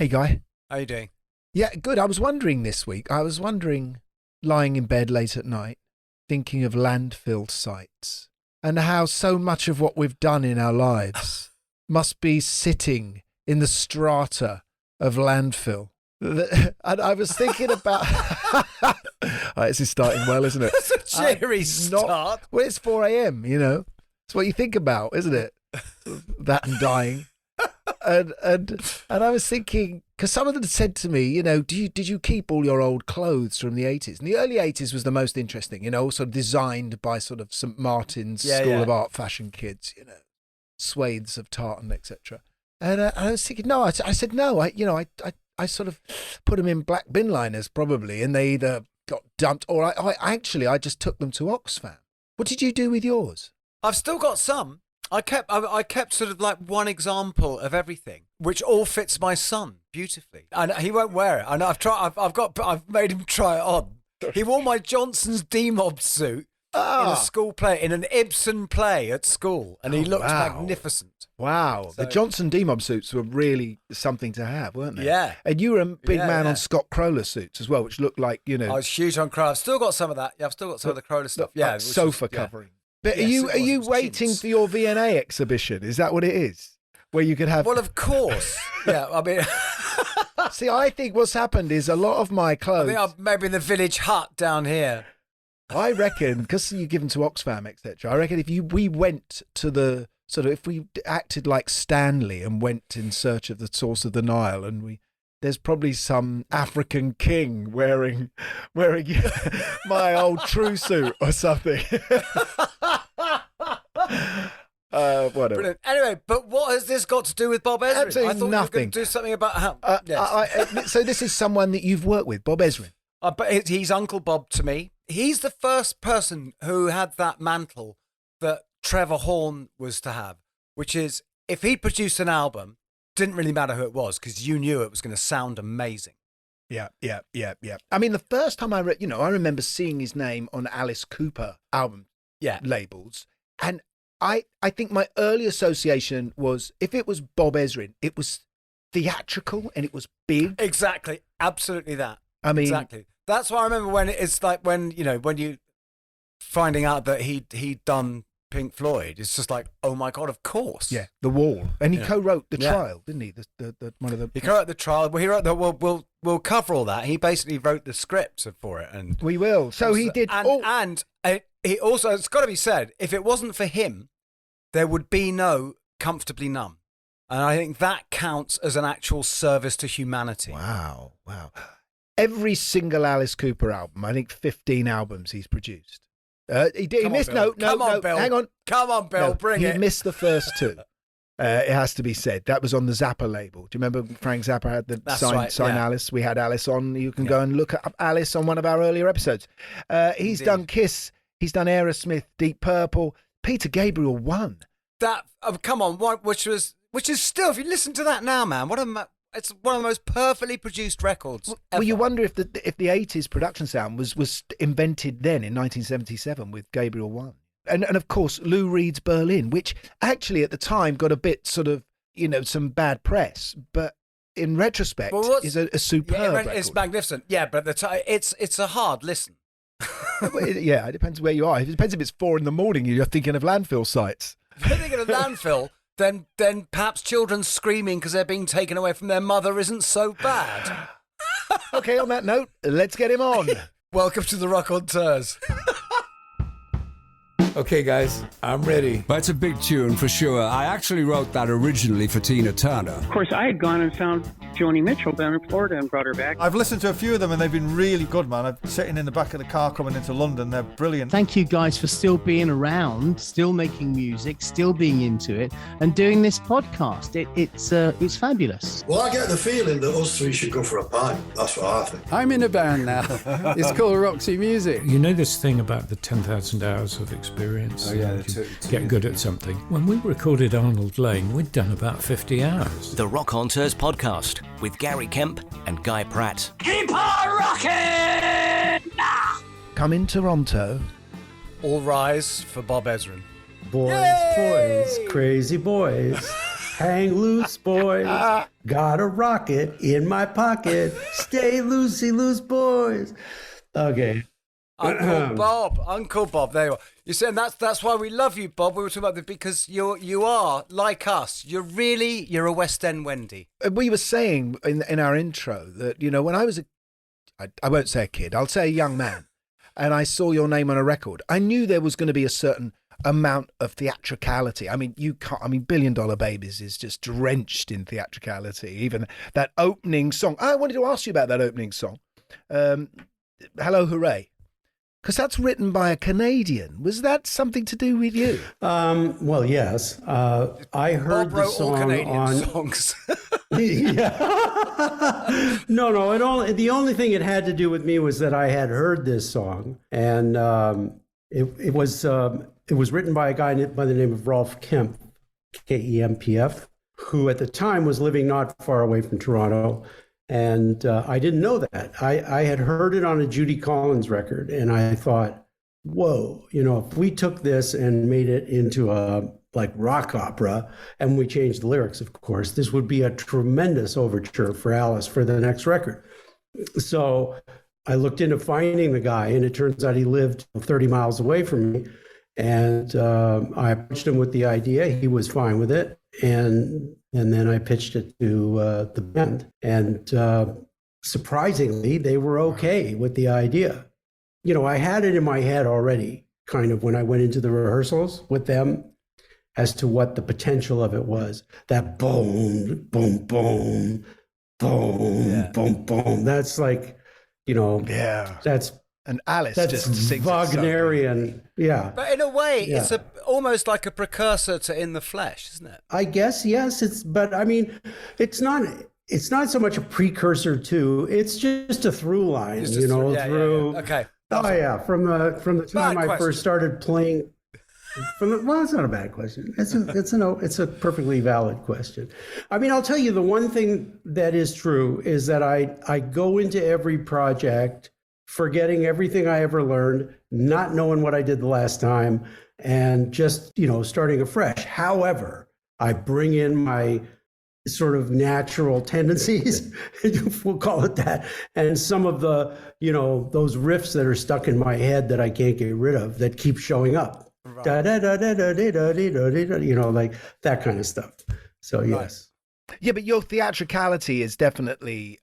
Hey, Guy. How are you doing? Yeah, good. I was wondering this week, lying in bed late at night, thinking of landfill sites and how so much of what we've done in our lives must be sitting in the strata of landfill. And I was thinking about... this is starting well, isn't it? It's a cheery start. Well, it's 4 a.m., you know. It's what you think about, isn't it? That and dying. And I was thinking, because some of them said to me, you know, did you keep all your old clothes from the 80s? And the early 80s was the most interesting, you know, sort of designed by sort of St. Martin's School of Art fashion kids, you know, swathes of tartan, etc. And I was thinking, no, I said no. I sort of put them in black bin liners probably, and they either got dumped or I just took them to Oxfam. What did you do with yours? I've still got some. I kept sort of like one example of everything, which all fits my son beautifully, and he won't wear it. And I've made him try it on. He wore my Johnson's D-Mob suit in a school play, in an Ibsen play at school, and he looked magnificent. Wow, So, the Johnson D-Mob suits were really something to have, weren't they? Yeah. And you were a big man on Scott Crowler suits as well, which looked like, you know. I was huge on Crowler. I've still got some of that. Yeah, I've still got some of the Crowler stuff. Yeah, like sofa covering. But Yes, are you waiting chintz. for your V&A exhibition? Is that what it is? Where you could have... Well, of course. Yeah, I mean... See, I think what's happened is a lot of my clothes... I think I'm maybe in the village hut down here. I reckon, because you give them to Oxfam, etc., I reckon if we went to the... Sort of, if we acted like Stanley and went in search of the source of the Nile, and there's probably some African king wearing my old true suit or something. Whatever. Brilliant. Anyway, but what has this got to do with Bob Ezrin? Absolutely I thought nothing. you were going to do something about how... So this is someone that you've worked with, Bob Ezrin. But he's Uncle Bob to me. He's the first person who had that mantle that Trevor Horn was to have, which is if he produced an album, didn't really matter who it was because you knew it was going to sound amazing. Yeah. I mean, the first time I remember seeing his name on Alice Cooper album labels, and I think my early association was, if it was Bob Ezrin, it was theatrical and it was big. Exactly. Absolutely that. I mean... Exactly. That's why I remember when it's like when you finding out that he'd done Pink Floyd, it's just like, oh my God, of course. Yeah, The Wall. And he co-wrote The Trial, didn't he? The one of the... He co-wrote The Trial. Well, he wrote the... We'll cover all that. He basically wrote the script for it. And we will. So he did... And he also, it's got to be said, if it wasn't for him, there would be no Comfortably Numb. And I think that counts as an actual service to humanity. Wow. Every single Alice Cooper album, I think 15 albums he's produced. He missed... Bill. No, Bill. hang on. Come on, Bill, bring it. He missed the first two. It has to be said. That was on the Zappa label. Do you remember Frank Zappa had the sign Alice? We had Alice on. You can go and look up Alice on one of our earlier episodes. He's done Kiss. He's done Aerosmith, Deep Purple. Peter Gabriel won. That, come on, which is still, if you listen to that now, man, it's one of the most perfectly produced records ever. Well, you wonder if the 80s production sound was invented then in 1977 with Gabriel 1. And of course, Lou Reed's Berlin, which actually at the time got a bit sort of, some bad press, but in retrospect is a superb record. It's magnificent. Yeah, but it's a hard listen. Yeah, it depends where you are. It depends if it's 4 a.m. and you're thinking of landfill sites. If you're thinking of landfill... Then perhaps children screaming because they're being taken away from their mother isn't so bad. Okay, on that note, let's get him on. Welcome to the Rockonteurs. Okay, guys, I'm ready. That's a big tune for sure. I actually wrote that originally for Tina Turner. Of course, I had gone and found Joni Mitchell down in Florida and brought her back. I've listened to a few of them and they've been really good, man. I'm sitting in the back of the car coming into London. They're brilliant. Thank you guys for still being around, still making music, still being into it, and doing this podcast. It's fabulous. Well, I get the feeling that us three should go for a pint. That's what I think. I'm in a band now. It's called Roxy Music. You know this thing about the 10,000 hours of experience? Oh, yeah, get good at something. When we recorded Arnold Lane, we'd done about 50 hours. The Rockonteurs podcast with Gary Kemp and Guy Pratt. Keep on rocking! Come in Toronto. All rise for Bob Ezrin. Boys, Yay! boys, crazy boys. Hang loose, boys. Got a rocket in my pocket. Stay loosey loose, boys. Okay. Uncle Bob. There you are. You said that's why we love you, Bob. We were talking about this because you are like us. You're a West End Wendy. We were saying in our intro that, you know, when I was I won't say a kid, I'll say a young man, and I saw your name on a record, I knew there was going to be a certain amount of theatricality. I mean, $1 Billion Babies is just drenched in theatricality. Even that opening song. I wanted to ask you about that opening song. Hello, Hooray. Because that's written by a Canadian. Was that something to do with you? Well, yes. I heard Bob wrote the song all Canadian on songs. Yeah. No. The only thing it had to do with me was that I had heard this song, and it was written by a guy by the name of Rolf Kemp, Kempf, who at the time was living not far away from Toronto. And I didn't know that. I had heard it on a Judy Collins record, and I thought, whoa, you know, if we took this and made it into a like rock opera, and we changed the lyrics, of course, this would be a tremendous overture for Alice for the next record. So I looked into finding the guy, and it turns out he lived 30 miles away from me. And I approached him with the idea. He was fine with it. And then I pitched it to the band. And surprisingly, they were okay with the idea. You know, I had it in my head already, kind of when I went into the rehearsals with them, as to what the potential of it was. That boom, boom, boom, boom, boom, boom. That's like, you know, that's... And Alice that's just sings Wagnerian, yeah. But in a way, it's almost like a precursor to In the Flesh, isn't it? I guess, yes. But I mean, it's not so much a precursor to. It's just a through line, through. Okay. Oh yeah, from the time I first started playing. Well, it's not a bad question. It's a perfectly valid question. I mean, I'll tell you the one thing that is true is that I go into every project forgetting everything I ever learned, not knowing what I did the last time, and just, you know, starting afresh. However, I bring in my sort of natural tendencies, we'll call it that, and some of the, you know, those riffs that are stuck in my head that I can't get rid of that keep showing up. Right. Da, da, da, da, da, da, da, da, da, you know, like that kind of stuff. So, yes. Yeah, but your theatricality is definitely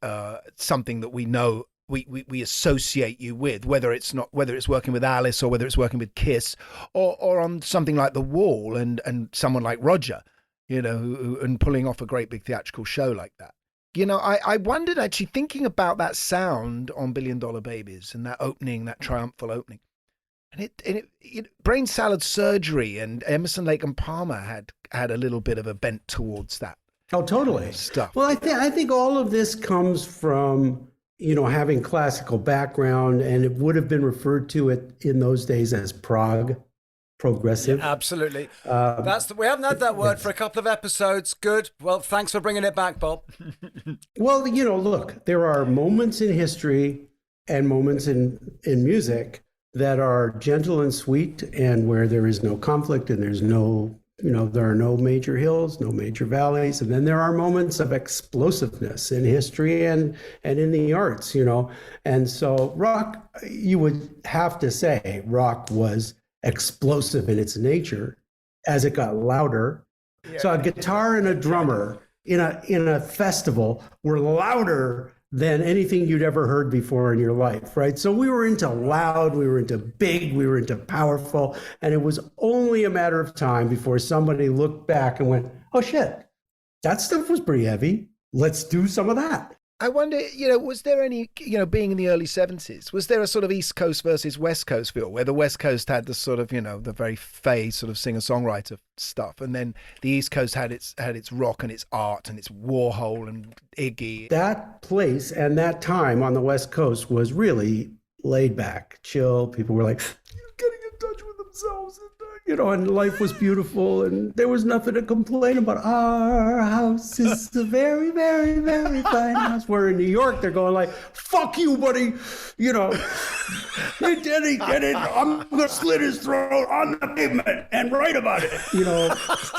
something that we know. We associate you with, whether it's working with Alice or whether it's working with Kiss or on something like The Wall and someone like Roger, you know, and pulling off a great big theatrical show like that. You know, I wondered, actually, thinking about that sound on $1 Billion Babies and that opening, that triumphal opening, and it Brain Salad Surgery and Emerson, Lake and Palmer had a little bit of a bent towards that. Oh, totally. Stuff. Well, I think all of this comes from, you know, having classical background, and it would have been referred to it in those days as progressive. Yeah, absolutely. We haven't had that word for a couple of episodes. Good. Well, thanks for bringing it back, Bob. Well, you know, look, there are moments in history and moments in music that are gentle and sweet, and where there is no conflict and there's no, you know, there are no major hills, no major valleys. And then there are moments of explosiveness in history and in the arts, you know. And so rock, you would have to say rock was explosive in its nature as it got louder. Yeah. So a guitar and a drummer in a festival were louder than anything you'd ever heard before in your life, right? So we were into loud, we were into big, we were into powerful, and it was only a matter of time before somebody looked back and went, oh shit, that stuff was pretty heavy. Let's do some of that. I wonder, you know, was there any, you know, being in the early 70s, was there a sort of East Coast versus West Coast feel where the West Coast had the sort of, you know, the very fey sort of singer-songwriter stuff, and then the East Coast had its rock and its art and its Warhol and Iggy? That place and that time on the West Coast was really laid back, chill. People were like getting in touch with themselves and and life was beautiful, and there was nothing to complain about. Our house is a very, very, very fine house. Where in New York, they're going like, fuck you, buddy. He did it. I'm going to slit his throat on the pavement and write about it.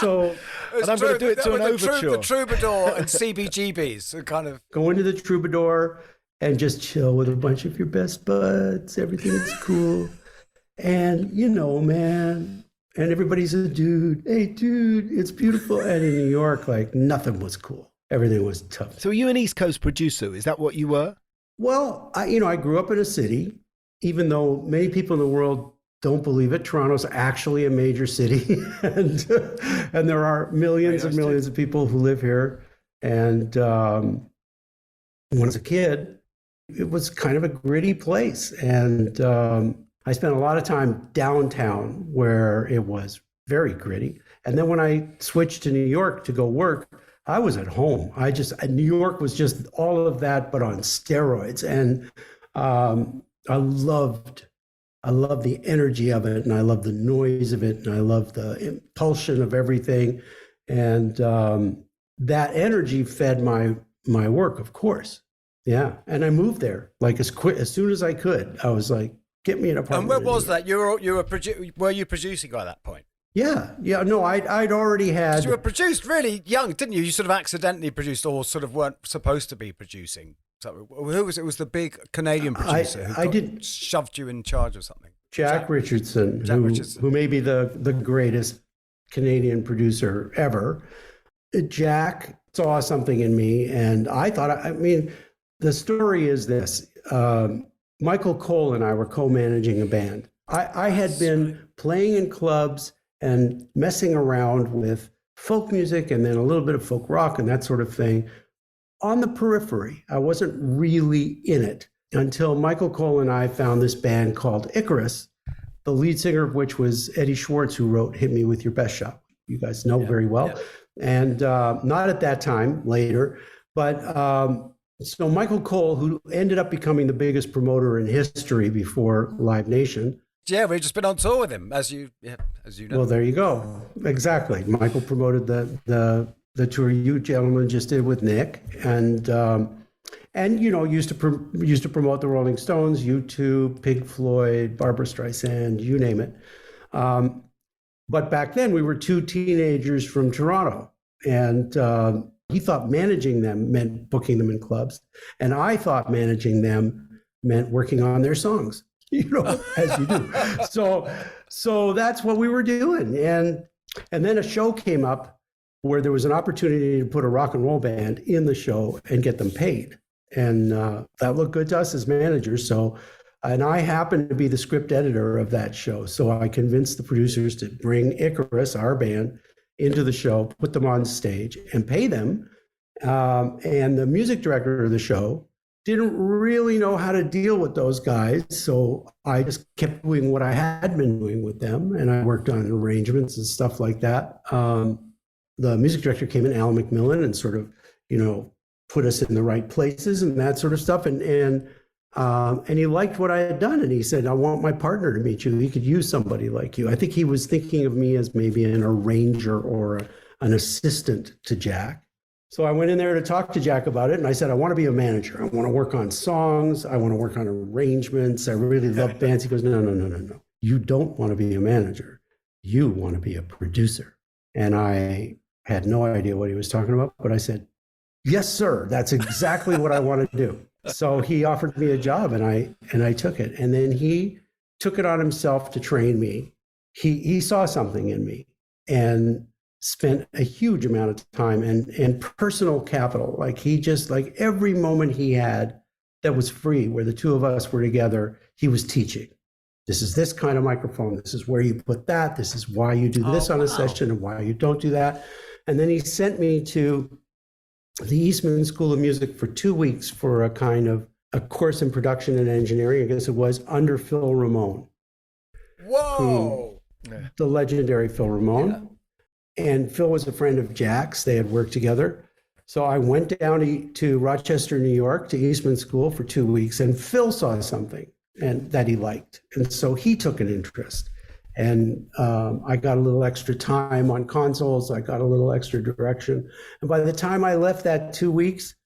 So... And I'm going to do it to an overture. The Troubadour and CBGBs kind of... Go into the Troubadour and just chill with a bunch of your best buds. Everything is cool. And, man, and everybody's a dude. Hey, dude, it's beautiful. And in New York, like, nothing was cool. Everything was tough. So are you an East Coast producer? Is that what you were? Well, I grew up in a city, even though many people in the world don't believe it. Toronto's actually a major city, and there are millions and millions of people who live here. And when I was a kid, it was kind of a gritty place. And I spent a lot of time downtown where it was very gritty. And then when I switched to New York to go work, I was at home. New York was just all of that, but on steroids. And I loved the energy of it, and I love the noise of it, and I love the impulsion of everything. And that energy fed my work, of course. Yeah. And I moved there like as soon as I could. I was like, get me an apartment. And where was that? Were you producing by that point? Yeah. No, I'd already had... You were produced really young, didn't you? You sort of accidentally produced, or sort of weren't supposed to be producing. So who was it? It was the big Canadian producer who shoved you in charge of something. Jack Richardson, who may be the greatest Canadian producer ever. Jack saw something in me, and I thought, the story is this. Michael Cole and I were co-managing a band. I had been playing in clubs and messing around with folk music and then a little bit of folk rock and that sort of thing on the periphery. I wasn't really in it until Michael Cole and I found this band called Icarus, the lead singer of which was Eddie Schwartz, who wrote Hit Me With Your Best Shot. You guys know very well. Yeah. And not at that time, later. But so Michael Cole, who ended up becoming the biggest promoter in history before Live Nation. Yeah, we've just been on tour with him, as you know. Well, there you go. Exactly. Michael promoted the tour you gentlemen just did with Nick, and used to promote the Rolling Stones, U2, Pink Floyd, Barbra Streisand, you name it. But back then we were two teenagers from Toronto, and he thought managing them meant booking them in clubs, and I thought managing them meant working on their songs, as you do. So that's what we were doing, and then a show came up where there was an opportunity to put a rock and roll band in the show and get them paid. And that looked good to us as managers. And I happened to be the script editor of that show. So I convinced the producers to bring Icarus, our band, into the show, put them on stage and pay them. And the music director of the show didn't really know how to deal with those guys. So I just kept doing what I had been doing with them. And I worked on arrangements and stuff like that. The music director came in, Alan McMillan, and sort of, put us in the right places and that sort of stuff. And he liked what I had done. And he said, I want my partner to meet you. He could use somebody like you. I think he was thinking of me as maybe an arranger or an assistant to Jack. So I went in there to talk to Jack about it. And I said, I want to be a manager. I want to work on songs. I want to work on arrangements. I really love bands. He goes, no. You don't want to be a manager. You want to be a producer. And I had no idea what he was talking about, but I said, yes, sir. That's exactly what I want to do. So he offered me a job, and I took it. And then he took it on himself to train me. He saw something in me and spent a huge amount of time and personal capital. Like every moment he had that was free, where the two of us were together, he was teaching. This is this kind of microphone. This is where you put that. This is why you do this on a session and why you don't do that. And then he sent me to the Eastman School of Music for 2 weeks for a kind of a course in production and engineering, I guess it was, under Phil Ramone. Whoa! The legendary Phil Ramone. Yeah. And Phil was a friend of Jack's. They had worked together. So I went down to Rochester, New York, to Eastman School for 2 weeks, and Phil saw something that he liked. And so he took an interest. And I got a little extra time on consoles. I got a little extra direction. And by the time I left that 2 weeks,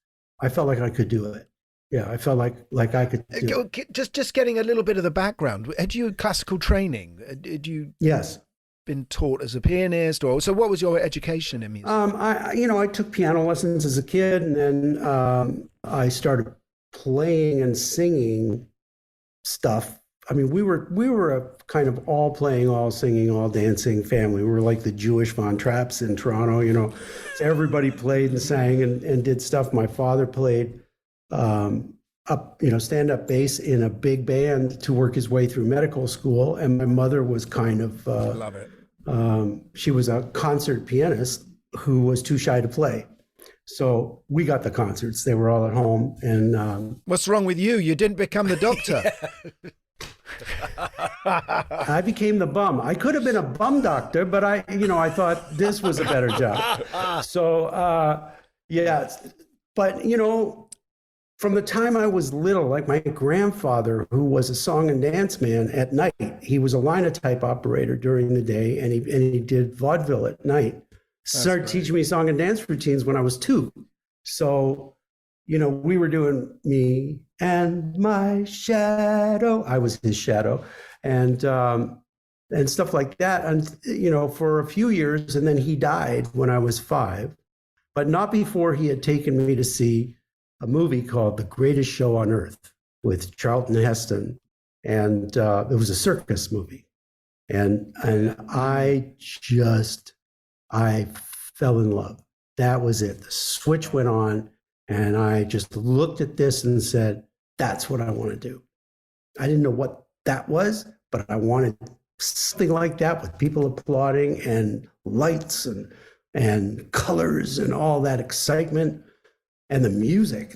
I felt like I could do it. Yeah, I felt like I could do it. Just getting a little bit of the background. Had you classical training? Did you? Yes. Been taught as a pianist, or so? What was your education in music? I took piano lessons as a kid, and then I started playing and singing stuff. I mean, we were a kind of all playing, all singing, all dancing family. We were like the Jewish Von Trapps in Toronto, So everybody played and sang and did stuff. My father played stand-up bass in a big band to work his way through medical school. And my mother was kind of, love it. She was a concert pianist who was too shy to play. So we got the concerts. They were all at home. And what's wrong with you? You didn't become the doctor. I became the bum. I could have been a bum doctor, but I thought this was a better job. So, but, from the time I was little, like my grandfather, who was a song and dance man at night, he was a linotype operator during the day, and he did vaudeville at night. Started teaching me song and dance routines when I was 2. So, we were doing Me and My Shadow. I was his shadow, and stuff like that. And, for a few years, and then he died when I was 5, but not before he had taken me to see a movie called The Greatest Show on Earth with Charlton Heston. And it was a circus movie. And I fell in love. That was it. The switch went on, and I just looked at this and said, that's what I want to do. I didn't know what that was, but I wanted something like that with people applauding and lights and colors and all that excitement. And the music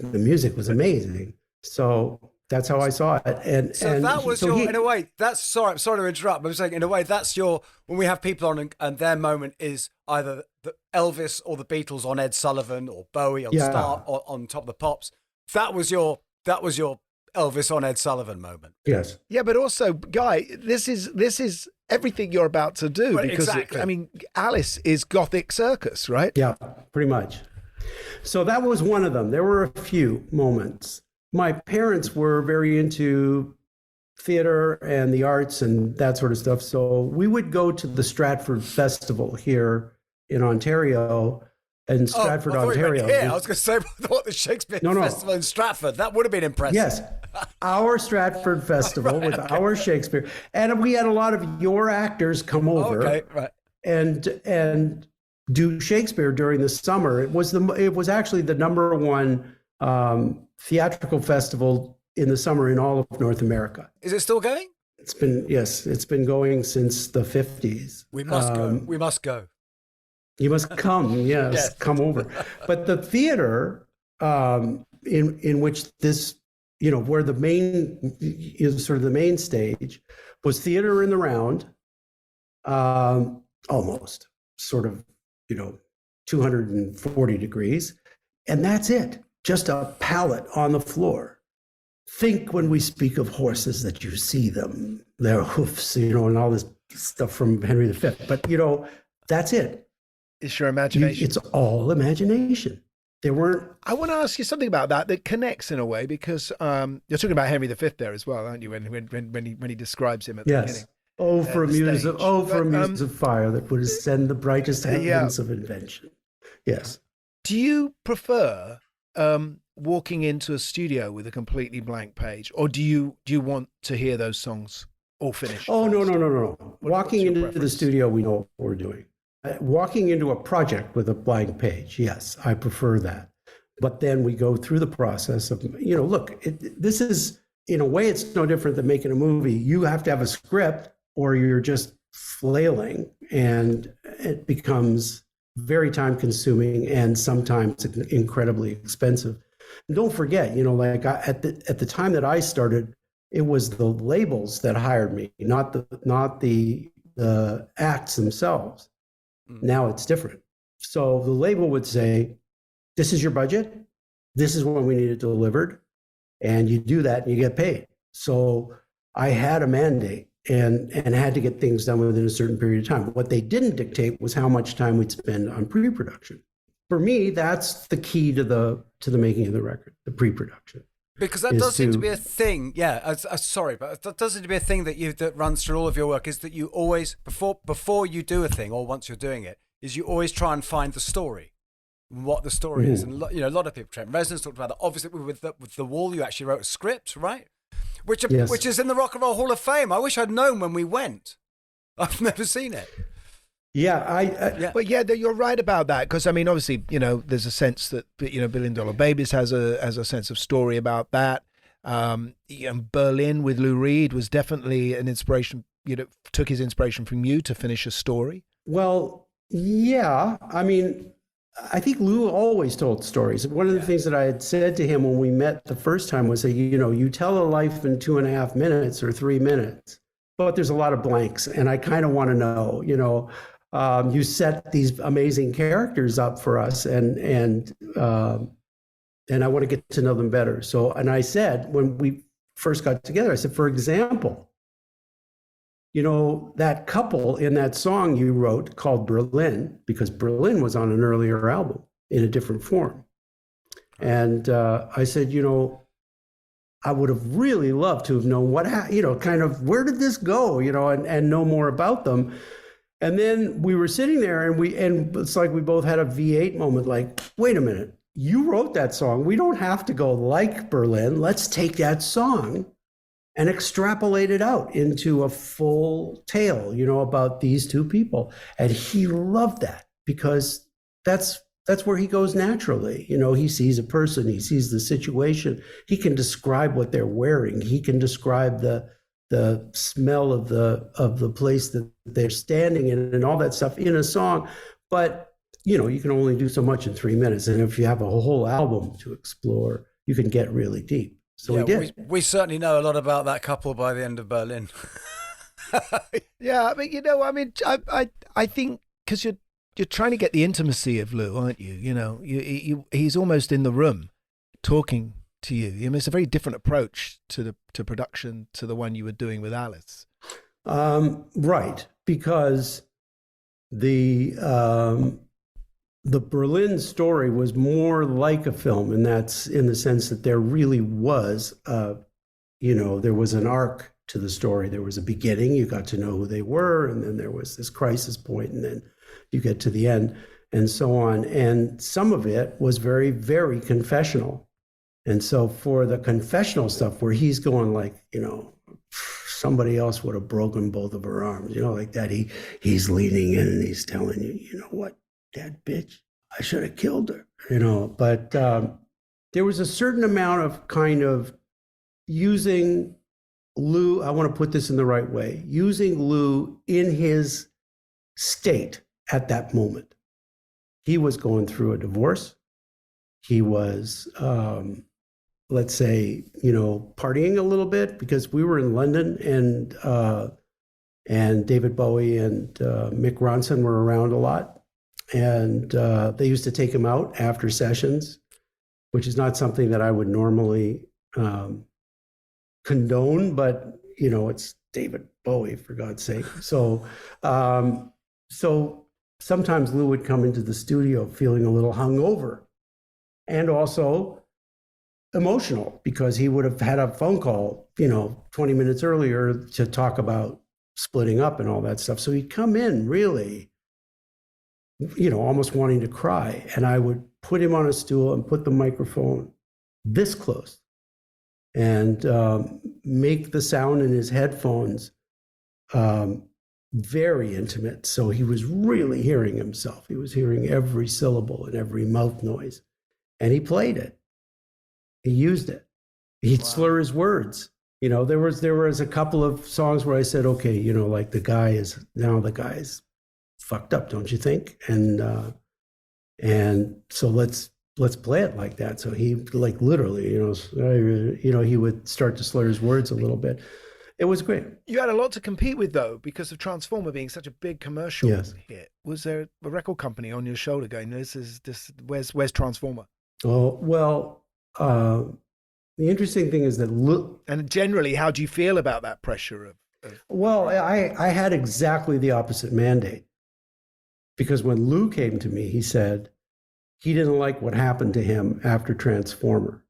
was amazing. So that's how I saw it. And that was in a way, that's, sorry to interrupt, but I'm saying, in a way, that's when we have people on and their moment is either the Elvis or the Beatles on Ed Sullivan or Bowie on Star or on Top of the Pops. That was your Elvis on Ed Sullivan moment. Yes. Yeah, but also, Guy, this is everything you're about to do, well, because exactly. Alice is Gothic Circus, right? Yeah, pretty much. So that was one of them. There were a few moments. My parents were very into theater and the arts and that sort of stuff. So we would go to the Stratford Festival here in Ontario, and Stratford, Ontario. I was going to say, what, the Shakespeare Festival in Stratford? That would have been impressive. Yes, our Stratford Festival with our Shakespeare, and we had a lot of your actors come over. And do Shakespeare during the summer. It was actually the number one theatrical festival in the summer in all of North America. Is it still going? It's been going since the 50s. We must go. We must go. You must come. Yes, come over. But the theater in which this, where the main is sort of the main stage was Theater in the Round, almost sort of, 240 degrees. And that's it. Just a pallet on the floor. Think when we speak of horses that you see them, their hoofs, and all this stuff from Henry V. But, that's it. It's your imagination. It's all imagination. There weren't. I want to ask you something about that connects in a way, because you're talking about Henry V there as well, aren't you? When he describes him at the beginning. Oh, for a muse of fire that would ascend the brightest heavens of invention. Yes. Do you prefer walking into a studio with a completely blank page, or do you want to hear those songs all finished? Oh, no. Walking into the studio, we know what we're doing. Walking into a project with a blank page, yes, I prefer that. But then we go through the process of, this is, in a way, it's no different than making a movie. You have to have a script, or you're just flailing, and it becomes very time consuming and sometimes incredibly expensive. And don't forget, at the time that I started, it was the labels that hired me, not the acts themselves. Now it's different. So the label would say, this is your budget, this is when we need it delivered, and you do that and you get paid. So I had a mandate, and had to get things done within a certain period of time. What they didn't dictate was how much time we'd spend on pre-production. For me, that's the key to the making of the record, the pre-production. Because that does seem to be a thing. Yeah, sorry, but that does seem to be a thing that runs through all of your work, is that you always, before you do a thing, or once you're doing it, is you always try and find the story, what the story is. And a lot of people, Trent Reznor's talked about that. Obviously, with the Wall, you actually wrote a script, right? Which is in the Rock and Roll Hall of Fame. I wish I'd known when we went. I've never seen it. Yeah, But yeah, you're right about that, because I mean, obviously, there's a sense that Billion Dollar Babies has a sense of story about that. Berlin with Lou Reed was definitely an inspiration. Took his inspiration from you to finish a story. Well, yeah. I mean, I think Lou always told stories. One of the things that I had said to him when we met the first time was that, you tell a life in 2.5 minutes or 3 minutes, but there's a lot of blanks. And I kind of want to know, you set these amazing characters up for us, and I want to get to know them better. So, and I said, when we first got together, I said, for example, that couple in that song you wrote called Berlin, because Berlin was on an earlier album in a different form. And I said, I would have really loved to have known kind of where did this go, and know more about them. And then we were sitting there and it's like we both had a V8 moment, like, wait a minute, you wrote that song. We don't have to go like Berlin. Let's take that song and extrapolate it out into a full tale, about these two people. And he loved that, because that's where he goes naturally. He sees a person, he sees the situation, he can describe what they're wearing, he can describe the smell of the place that they're standing in and all that stuff in a song. But, you can only do so much in 3 minutes. And if you have a whole album to explore, you can get really deep. So we did. We certainly know a lot about that couple by the end of Berlin. Yeah, I mean, I think because you're trying to get the intimacy of Lou, aren't you? He's almost in the room talking to you. I mean, it's a very different approach to production to the one you were doing with Alice. Right, because the Berlin story was more like a film, and that's in the sense that there really was, there was an arc to the story. There was a beginning, you got to know who they were, and then there was this crisis point, and then you get to the end, and so on. And some of it was very, very confessional. And so for the confessional stuff where he's going like, somebody else would have broken both of her arms, like that, he's leaning in and he's telling you, you know what, that bitch, I should have killed her, But there was a certain amount of kind of using Lou, I want to put this in the right way, using Lou in his state at that moment. He was going through a divorce. He was, let's say, partying a little bit, because we were in London, and David Bowie and Mick Ronson were around a lot. And they used to take him out after sessions, which is not something that I would normally condone, but, it's David Bowie, for God's sake. So sometimes Lou would come into the studio feeling a little hungover, and also emotional, because he would have had a phone call, 20 minutes earlier to talk about splitting up and all that stuff. So he'd come in really, almost wanting to cry. And I would put him on a stool and put the microphone this close and make the sound in his headphones very intimate. So he was really hearing himself. He was hearing every syllable and every mouth noise. And he played it. He used it. He'd slur his words. There was a couple of songs where I said, okay, like the guy is fucked up, don't you think? And so let's play it like that. So he like literally, he would start to slur his words a little bit. It was great. You had a lot to compete with, though, because of Transformer being such a big commercial hit. Was there a record company on your shoulder going, where's Transformer? Oh, well, the interesting thing is that and generally, how do you feel about that pressure of Well, I had exactly the opposite mandate. Because when Lou came to me, he said he didn't like what happened to him after Transformer.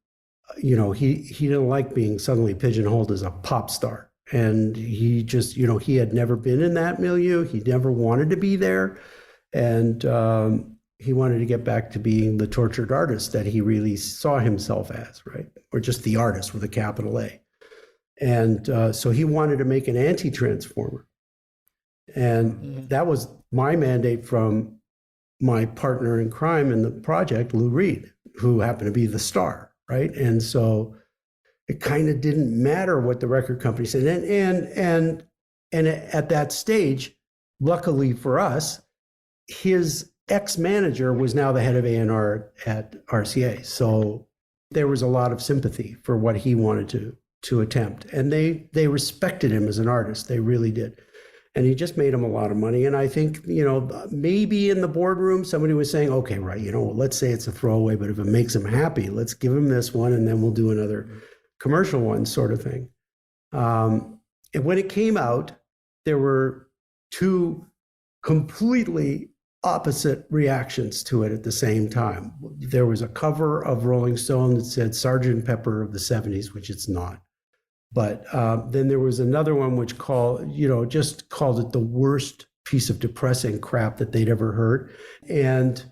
You know, he didn't like being suddenly pigeonholed as a pop star. And he just, you know, he had never been in that milieu. He never wanted to be there. And he wanted to get back to being the tortured artist that he really saw himself as, right? Or just the artist with a capital A. And so he wanted to make an anti-Transformer. And that was my mandate from my partner in crime in the project, Lou Reed, who happened to be the star, right? And so it kind of didn't matter what the record company said. And at that stage, luckily for us, his ex-manager was now the head of A&R at RCA. So there was a lot of sympathy for what he wanted to attempt. And they respected him as an artist. They really did. And he just made him a lot of money. And I think, you know, maybe in the boardroom, somebody was saying, okay, right, you know, let's say it's a throwaway, but if it makes him happy, let's give him this one and then we'll do another commercial one sort of thing. And when it came out, there were two completely opposite reactions to it at the same time. There was a cover of Rolling Stone that said Sgt. Pepper of the 70s, which it's not. But then there was another one which just called it the worst piece of depressing crap that they'd ever heard. And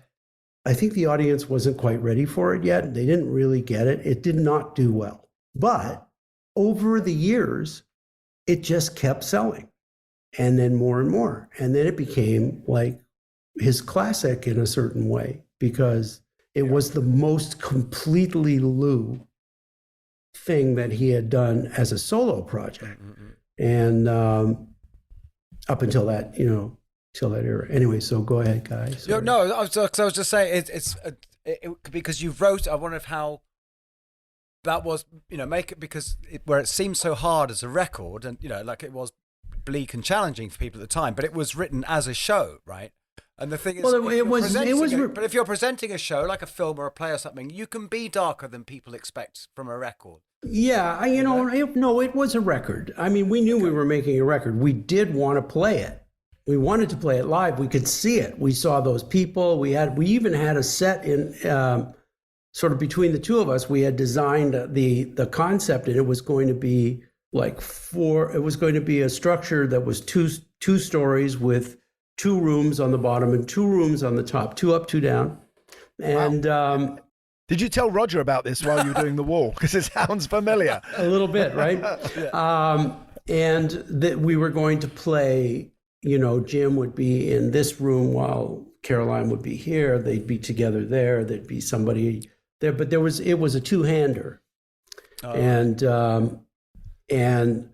I think the audience wasn't quite ready for it yet. They didn't really get it. It did not do well. But over the years, it just kept selling. And then more and more. And then it became like his classic in a certain way, because it was the most completely Lou thing that he had done as a solo project. And up until that, you know, till that era. Anyway, so go ahead, guys. No, I was just saying it's because you wrote. I wonder if how that was, you know, make it where it seemed so hard as a record, and you know, like it was bleak and challenging for people at the time, but it was written as a show, right? And the thing is, but if you're presenting a show like a film or a play or something, you can be darker than people expect from a record. Yeah, it was a record. I mean, we knew we were making a record. We did want to play it. We wanted to play it live. We could see it. We saw those people. We even had a set in sort of between the two of us. We had designed the concept, and it was going to be it was going to be a structure that was two stories with 2 rooms on the bottom and 2 rooms on the top, 2 up, 2 down. And wow. Did you tell Roger about this while you were doing the wall? Because it sounds familiar. A little bit, right? Yeah. And that we were going to play, you know, Jim would be in this room while Caroline would be here. They'd be together there. There'd be somebody there, but it was a 2-hander. And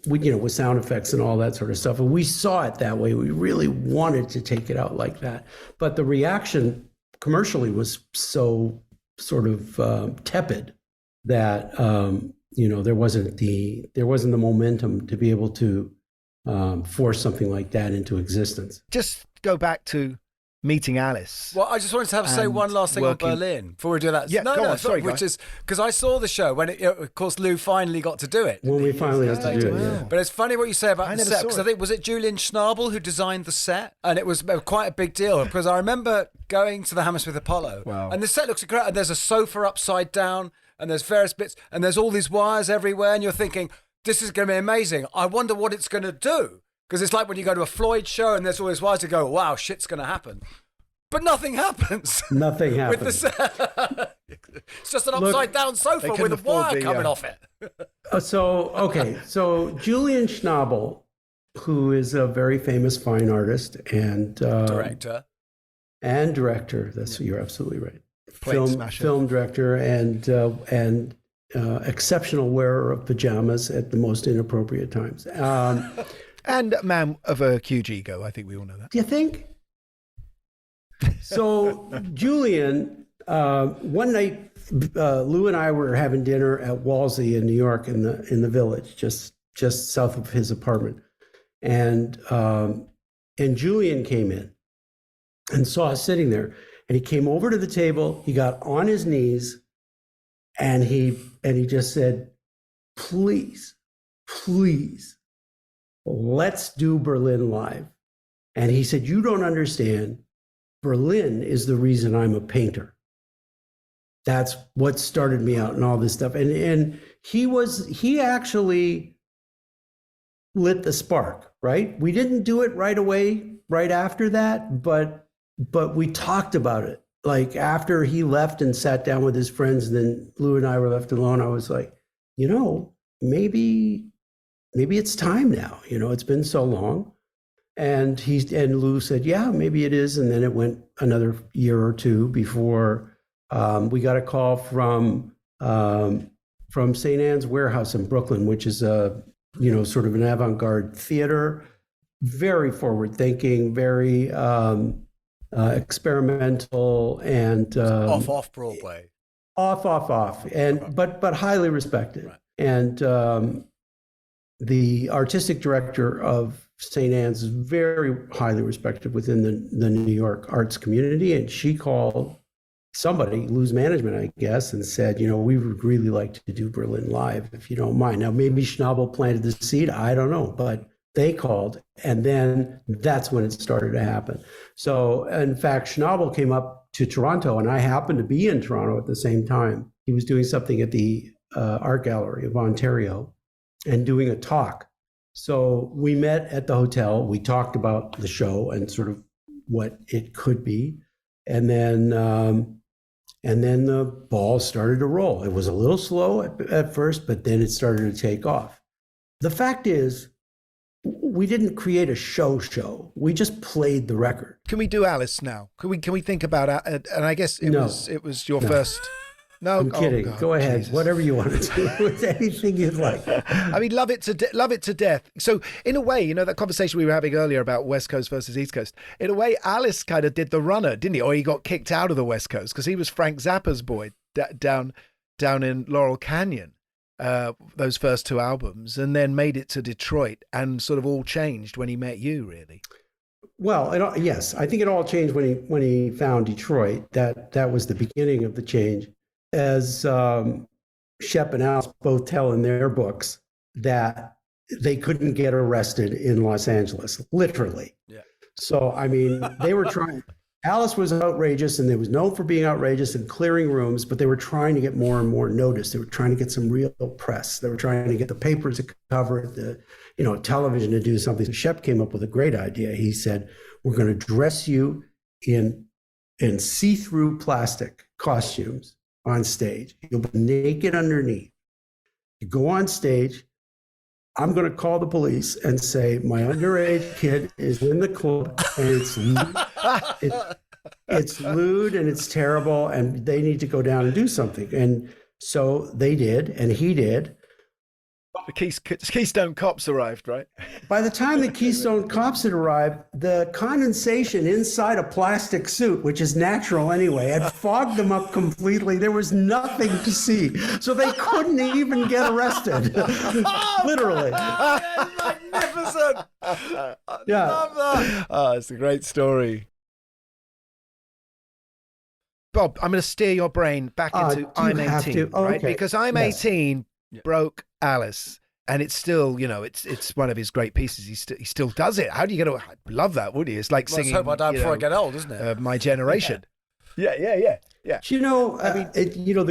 we, you know, with sound effects and all that sort of stuff. And we saw it that way. We really wanted to take it out like that. But the reaction commercially was so sort of tepid that, you know, there wasn't the momentum to be able to force something like that into existence. Just go back to meeting Alice. Well, I just wanted to say one last thing on Berlin before we do that. Yeah, go on. Sorry, which is because I saw the show when of course, Lou finally got to do it. When we finally got to do it, yeah. But it's funny what you say about the set, because I think, was it Julian Schnabel who designed the set? And it was quite a big deal, because I remember going to the Hammersmith Apollo, and the set looks great, and there's a sofa upside down, and there's various bits, and there's all these wires everywhere, and you're thinking, this is going to be amazing. I wonder what it's going to do. Because it's like when you go to a Floyd show and there's all these wires, you go, wow, shit's going to happen. But nothing happens. Nothing happens. With the set. It's just an upside-down sofa with a wire coming off it. So Julian Schnabel, who is a very famous fine artist and director. You're absolutely right. Film director and exceptional wearer of pajamas at the most inappropriate times. And a man of a huge ego. I think we all know that. Do you think? So Julian, one night, Lou and I were having dinner at Wolsey in New York in the Village, just south of his apartment, and Julian came in and saw us sitting there, and he came over to the table. He got on his knees, and he just said, "Please, please, let's do Berlin live. And he said, you don't understand. Berlin is the reason I'm a painter. That's what started me out and all this stuff. And he actually lit the spark, right? We didn't do it right away, right after that, but we talked about it. Like after he left and sat down with his friends, and then Lou and I were left alone, I was like, maybe it's time now. It's been so long. And Lou said, yeah, maybe it is. And then it went another year or two before we got a call from St. Anne's Warehouse in Brooklyn, which is a, sort of an avant-garde theater, very forward-thinking, very experimental, and off Broadway. Off, and but highly respected. Right. And the artistic director of St. Anne's is very highly respected within the New York arts community, and she called somebody, Lou's management, I guess, and said, we would really like to do Berlin live, if you don't mind. Now, maybe Schnabel planted the seed, I don't know, but they called, and then that's when it started to happen. So, in fact, Schnabel came up to Toronto, and I happened to be in Toronto at the same time. He was doing something at the Art Gallery of Ontario and doing a talk. So we met at the hotel, we talked about the show and sort of what it could be, and then the ball started to roll. It was a little slow at first, but then it started to take off. The fact is, we didn't create a show. We just played the record. Can we do Alice now? Can we think about it? And I guess it was your first. No, I'm kidding. God, go ahead. Jesus. Whatever you want to do with anything you'd like. I mean, love it to death. So in a way, that conversation we were having earlier about West Coast versus East Coast, in a way, Alice kind of did the runner, didn't he? Or he got kicked out of the West Coast because he was Frank Zappa's boy down in Laurel Canyon, those first two albums, and then made it to Detroit, and sort of all changed when he met you, really. Well, yes, I think it all changed when he found Detroit. That was the beginning of the change. As Shep and Alice both tell in their books, that they couldn't get arrested in Los Angeles, literally. Yeah. So, I mean, they were trying. Alice was outrageous, and they was known for being outrageous and clearing rooms, but they were trying to get more and more noticed. They were trying to get some real press. They were trying to get the papers to cover it, the television to do something. So Shep came up with a great idea. He said, we're going to dress you in see-through plastic costumes on stage. You'll be naked underneath. You go on stage. I'm going to call the police and say, my underage kid is in the club, and it's lewd and it's terrible, and they need to go down and do something. And so they did, and he did. The Keystone Cops arrived, right? By the time the Keystone Cops had arrived, the condensation inside a plastic suit, which is natural anyway, had fogged them up completely. There was nothing to see. So they couldn't even get arrested. Literally. Magnificent. Yeah. Love that. Oh, it's a great story. Bob, I'm going to steer your brain back into I'm 18, right? Okay. Because I'm 18 broke Alice, and it's still, it's one of his great pieces. He still does it. How do you get to love that? Would he? It's like singing. Let's hope I die before I get old, isn't it? My generation. Yeah. The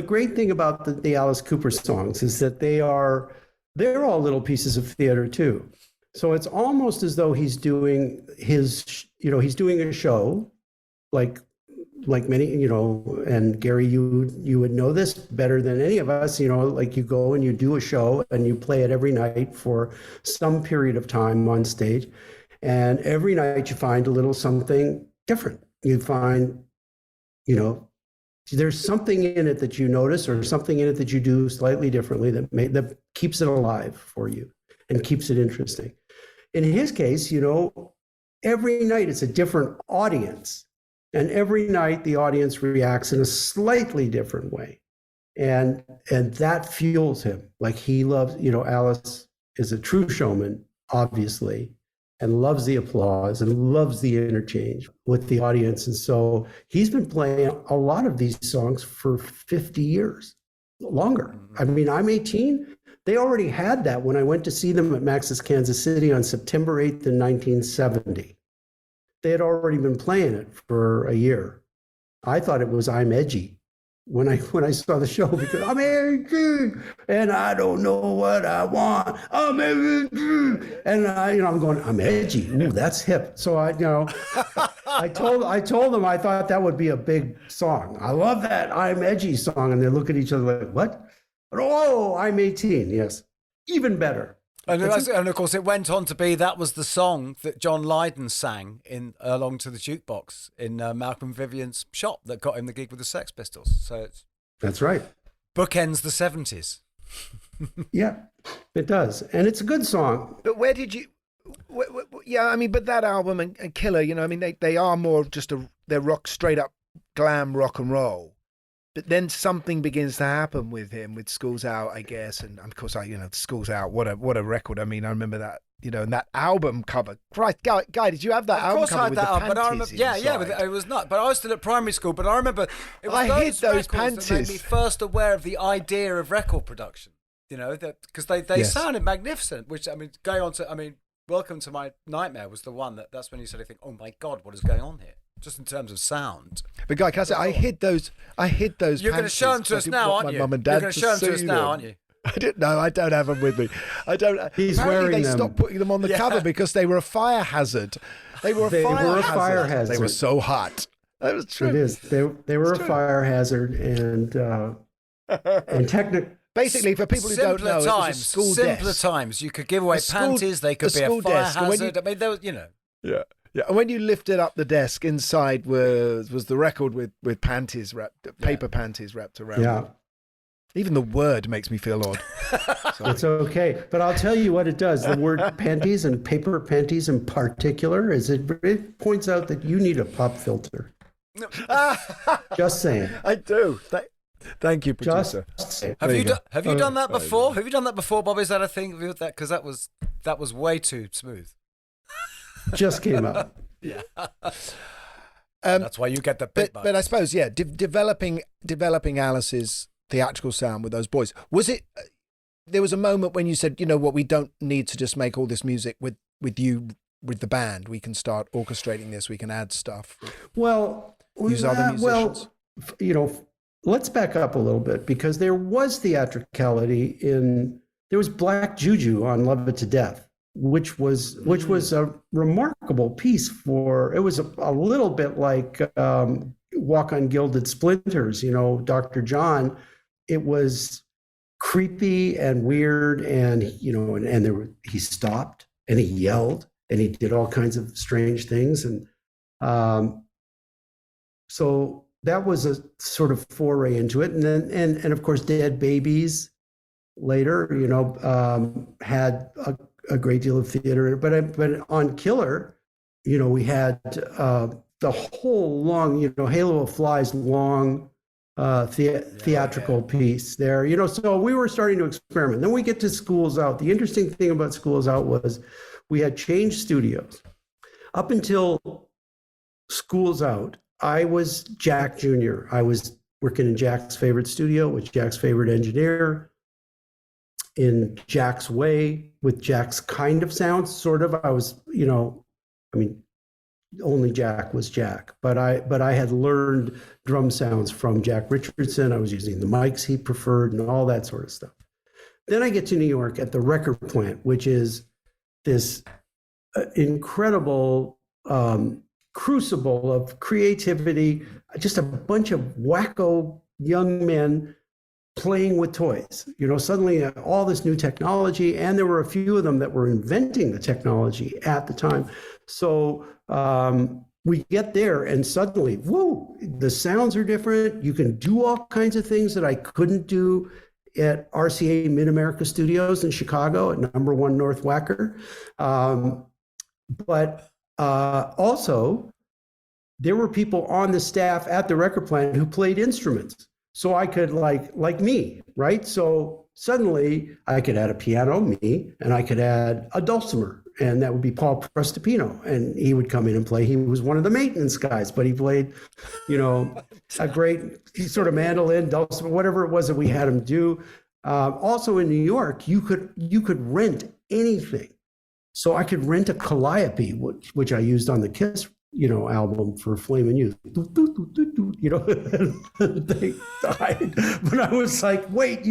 great thing about the Alice Cooper songs is that they're all little pieces of theater too. So it's almost as though he's doing he's doing a show, like many, and Gary, you would know this better than any of us, like you go and you do a show and you play it every night for some period of time on stage. And every night you find a little something different. You find, there's something in it that you notice, or something in it that you do slightly differently that keeps it alive for you and keeps it interesting. In his case, every night it's a different audience. And every night the audience reacts in a slightly different way. And that fuels him. Like he loves, Alice is a true showman, obviously, and loves the applause and loves the interchange with the audience. And so he's been playing a lot of these songs for 50 years. longer. I mean, I'm 18. They already had that when I went to see them at Max's Kansas City on September 8th in 1970. They had already been playing it for a year. I thought it was I'm Edgy when I saw the show, because I'm 18 and I don't know what I want. I'm 18 and I'm going, I'm edgy. Ooh, that's hip. So I told them I thought that would be a big song. I love that I'm Edgy song, and they look at each other like, what? Oh, I'm 18. Yes, even better. And of course, it went on to be that was the song that John Lydon sang in Along to the Jukebox in Malcolm Vivian's shop that got him the gig with the Sex Pistols. So that's right. Bookends the 70s. Yeah, it does, and it's a good song. But where did you? Yeah, I mean, but that album and Killer, I mean, they are more of just they're straight up glam rock and roll. But then something begins to happen with him, with School's Out, I guess, and of course, School's Out. What a record! I mean, I remember that, and that album cover. Christ, Guy, did you have that album cover with the panties? But I remember, yeah, it was not. But I was still at primary school. But I remember it was those panties that made me first aware of the idea of record production. Because they sounded magnificent. Which going on to Welcome to My Nightmare was the one that's when you suddenly think, oh my God, what is going on here? Just in terms of sound. But Guy, can I say, I hid those. You're going to show them to us now, aren't you? You're going to show them to us now, aren't you? I didn't know. I don't have them with me. I don't. He's apparently wearing they them. stopped putting them on the cover because they were a fire hazard. They were a fire hazard. They were so hot. That was true. It is. They were a fire hazard, and technically. Basically, for people who don't know, it was a school simpler times. You could give away panties. They could be a fire hazard. There was, Yeah. Yeah, and when you lifted up the desk, inside was the record with panties paper panties wrapped around. Yeah. Them. Even the word makes me feel odd. It's okay, but I'll tell you what it does. The word panties and paper panties in particular is it points out that you need a pop filter. Just saying. I do. Thank you, producer. Have you done that before? Have you done that before, Bob? Is that a thing? Because that was way too smooth. Just came out. Yeah. That's why you get the bit. But I suppose, yeah, developing Alice's theatrical sound with those boys. Was it? There was a moment when you said, you know what, we don't need to just make all this music with you, with the band. We can start orchestrating this. We can add stuff. Well, use other musicians. Let's back up a little bit, because there was theatricality there was Black Juju on Love It to Death, which was a remarkable piece it was a little bit like Walk on Gilded Splinters, Dr. John. It was creepy and weird, and he stopped and he yelled and he did all kinds of strange things, and so that was a sort of foray into it. And then and of course Dead Babies later had a great deal of theater in it, but on Killer, we had the whole long, Halo of Flies long theatrical piece there, so we were starting to experiment. Then we get to School's Out. The interesting thing about School's Out was we had changed studios. Up until School's Out, I was Jack Jr. I was working in Jack's favorite studio with Jack's favorite engineer, in Jack's way, with Jack's kind of sound, sort of. I was, only Jack was Jack, but I had learned drum sounds from Jack Richardson. I was using the mics he preferred and all that sort of stuff. Then I get to New York at the record plant, which is this incredible crucible of creativity, just a bunch of wacko young men playing with toys. Suddenly all this new technology, and there were a few of them that were inventing the technology at the time. So we get there, and suddenly, whoa, the sounds are different. You can do all kinds of things that I couldn't do at RCA Mid-America Studios in Chicago at number 1 North Wacker. But also, there were people on the staff at the record plant who played instruments. So I could like me, right? So suddenly I could add a piano, me, and I could add a dulcimer, and that would be Paul Prestipino, and he would come in and play. He was one of the maintenance guys, but he played, a great sort of mandolin, dulcimer, whatever it was that we had him do. Also in New York, you could rent anything. So I could rent a calliope, which I used on the Kiss, album for Flamin' Youth. They died. But I was like, wait,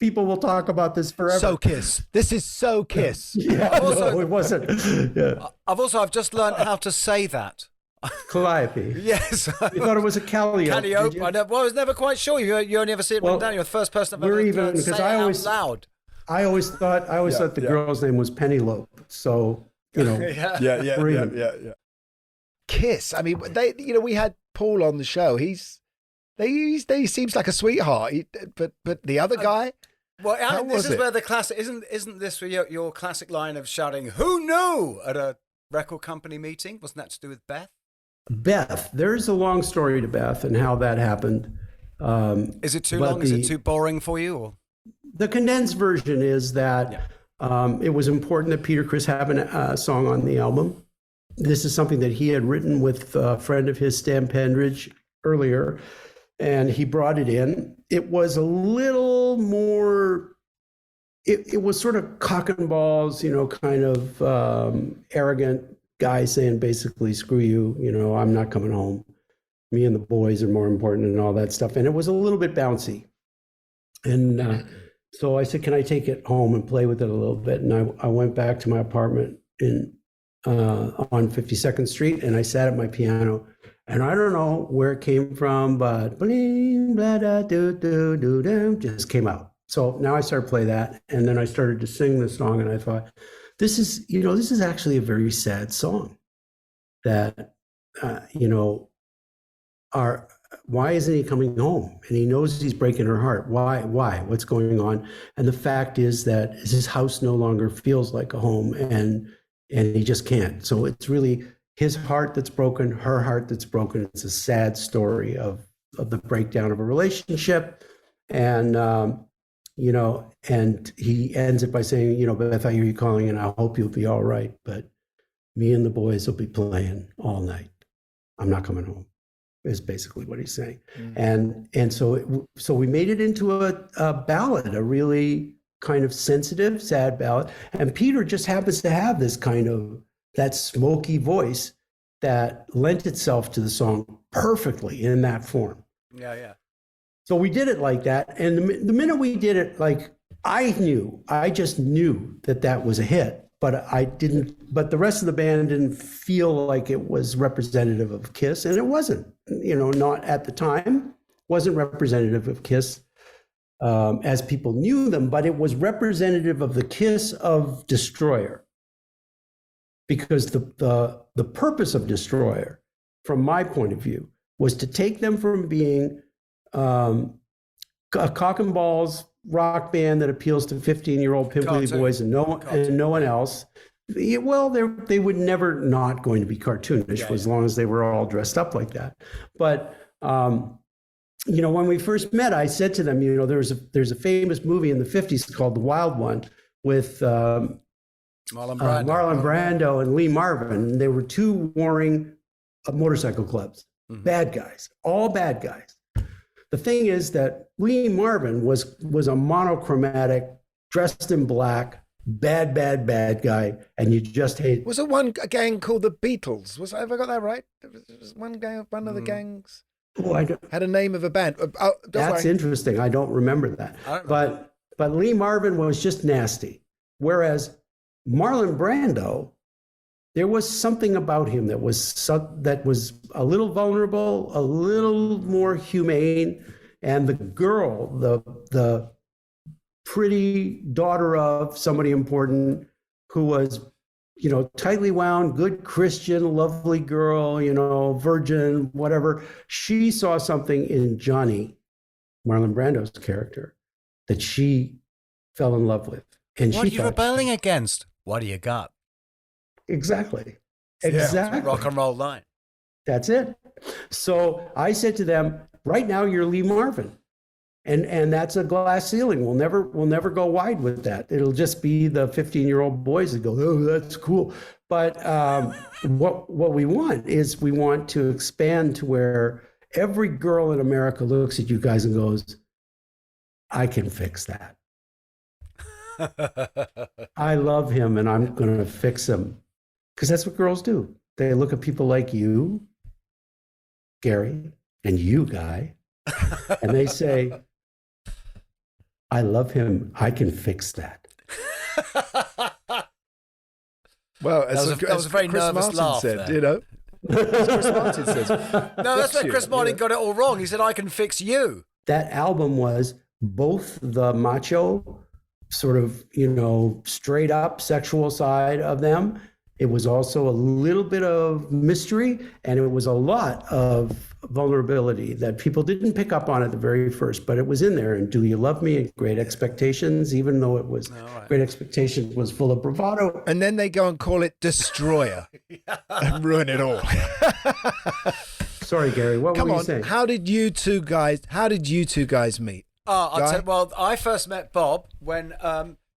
people will talk about this forever. So Kiss. This is so Kiss. Yeah, no, it wasn't. Yeah. I've just learned how to say that. Calliope. Yes. You thought it was a calliope. Calliope. I was never quite sure. You only ever see it written down. You're the first person I've ever heard say it out loud. I always thought the girl's name was Penelope. So, Yeah. Kiss. I mean, we had Paul on the show. He seems like a sweetheart. But the other guy. Well, this is where the classic isn't this your classic line of shouting "Who knew" at a record company meeting? Wasn't that to do with Beth? Beth. There's a long story to Beth and how that happened. Is it too long? Is it too boring for you? Or? The condensed version is that it was important that Peter Criss have a song on the album. This is something that he had written with a friend of his, Stan Pendridge, earlier, and he brought it in. It was a little more, it was sort of cock and balls, kind of arrogant guy saying basically, screw you, I'm not coming home. Me and the boys are more important and all that stuff. And it was a little bit bouncy. And so I said, can I take it home and play with it a little bit? And I went back to my apartment on 52nd Street, and I sat at my piano, and I don't know where it came from, but bling, blah, da, do, do, do, do, just came out. So now I started to play that, and then I started to sing the song, and I thought, this is actually a very sad song that, why isn't he coming home? And he knows he's breaking her heart. Why? What's going on? And the fact is that his house no longer feels like a home, and he just can't. So it's really his heart that's broken, her heart that's broken. It's a sad story of the breakdown of a relationship. And, and he ends it by saying, Beth, I hear you calling and I hope you'll be all right. But me and the boys will be playing all night. I'm not coming home, is basically what he's saying. Mm-hmm. And so we made it into a ballad, a really kind of sensitive, sad ballad. And Peter just happens to have this kind of, that smoky voice that lent itself to the song perfectly in that form. Yeah. So we did it like that. And the minute we did it, I just knew that was a hit, but the rest of the band didn't feel like it was representative of Kiss. And it wasn't, not at the time, wasn't representative of Kiss. As people knew them, but it was representative of the Kiss of Destroyer, because the purpose of Destroyer, from my point of view, was to take them from being a cock and balls rock band that appeals to 15-year-old pimply boys and no one else. Well, they would never not going to be cartoonish as long as they were all dressed up like that. But when we first met, I said to them, there's a famous movie in the 50s called The Wild One with Marlon Brando and Lee Marvin. They were two warring motorcycle clubs, bad guys, all bad guys. The thing is that Lee Marvin was a monochromatic, dressed in black, bad guy, and you just hate. Was it a gang called the Beatles? Have I got that right? It was one of the gangs. Oh, I don't, had a name of a band. That's interesting. I don't remember that. But Lee Marvin was just nasty. Whereas Marlon Brando, there was something about him that was a little vulnerable, a little more humane. And the girl, the pretty daughter of somebody important who was, tightly wound, good Christian, lovely girl, virgin, whatever. She saw something in Johnny, Marlon Brando's character, that she fell in love with. And what are you rebelling against? What do you got? Exactly. Rock and roll line. That's it. So I said to them, right now you're Lee Marvin. And that's a glass ceiling. We'll never go wide with that. It'll just be the 15-year-old boys that go, oh, that's cool. But what we want is we want to expand to where every girl in America looks at you guys and goes, I can fix that. I love him and I'm going to fix him. Because that's what girls do. They look at people like you, Gary, and you, Guy, and they say, I love him. I can fix that. Well, as that was a very Chris nervous Martin laugh said, there. you know. As Chris Martin says. No, that's where Chris Martin got it all wrong. He said, I can fix you. That album was both the macho, sort of, straight up sexual side of them. It was also a little bit of mystery, and it was a lot of vulnerability that people didn't pick up on at the very first, but it was in there. And Do You Love Me? And Great Expectations, even though it was Great Expectations was full of bravado. And then they go and call it Destroyer and ruin it all. Sorry, Gary, what were you saying? How did you two guys meet? I first met Bob when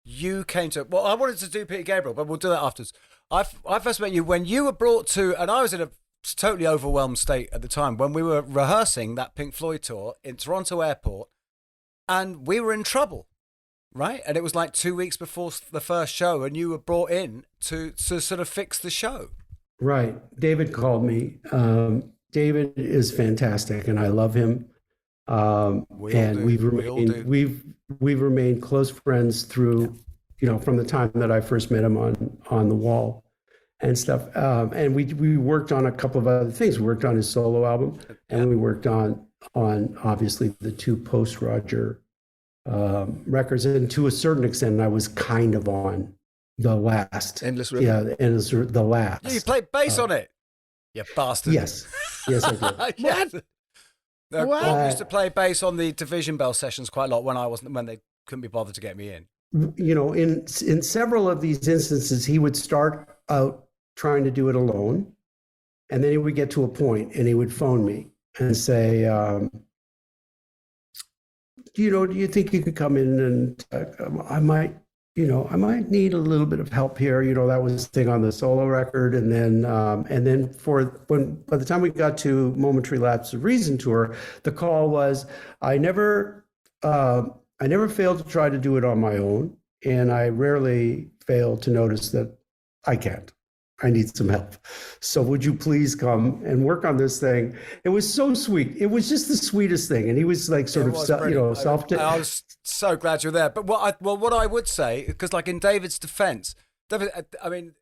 you came to. Well, I wanted to do Peter Gabriel, but we'll do that afterwards. I first met you when you were brought to, and I was in a totally overwhelmed state at the time when we were rehearsing that Pink Floyd tour in Toronto Airport, and we were in trouble, right? And it was like 2 weeks before the first show, and you were brought in to sort of fix the show. Right. David called me. David is fantastic, and I love him. We've remained close friends through, from the time that I first met him on the wall and stuff. And we worked on a couple of other things. We worked on his solo album, and we worked on obviously the two post-Roger records. And to a certain extent, I was kind of on the last. Endless River. Yeah, the last. Yeah, you played bass on it, you bastard. Yes, I did. Yes. Bob used to play bass on the Division Bell sessions quite a lot when they couldn't be bothered to get me in. In several of these instances, he would start out trying to do it alone, and then he would get to a point, and he would phone me and say, do you think you could come in and I might need a little bit of help here. That was the thing on the solo record, and then by the time we got to Momentary Lapse of Reason tour, the call was, I never failed to try to do it on my own, and I rarely fail to notice that I can't. I need some help. So would you please come and work on this thing? It was so sweet. It was just the sweetest thing. And he was like I was so glad you're there. But what I would say, because like in David's defense,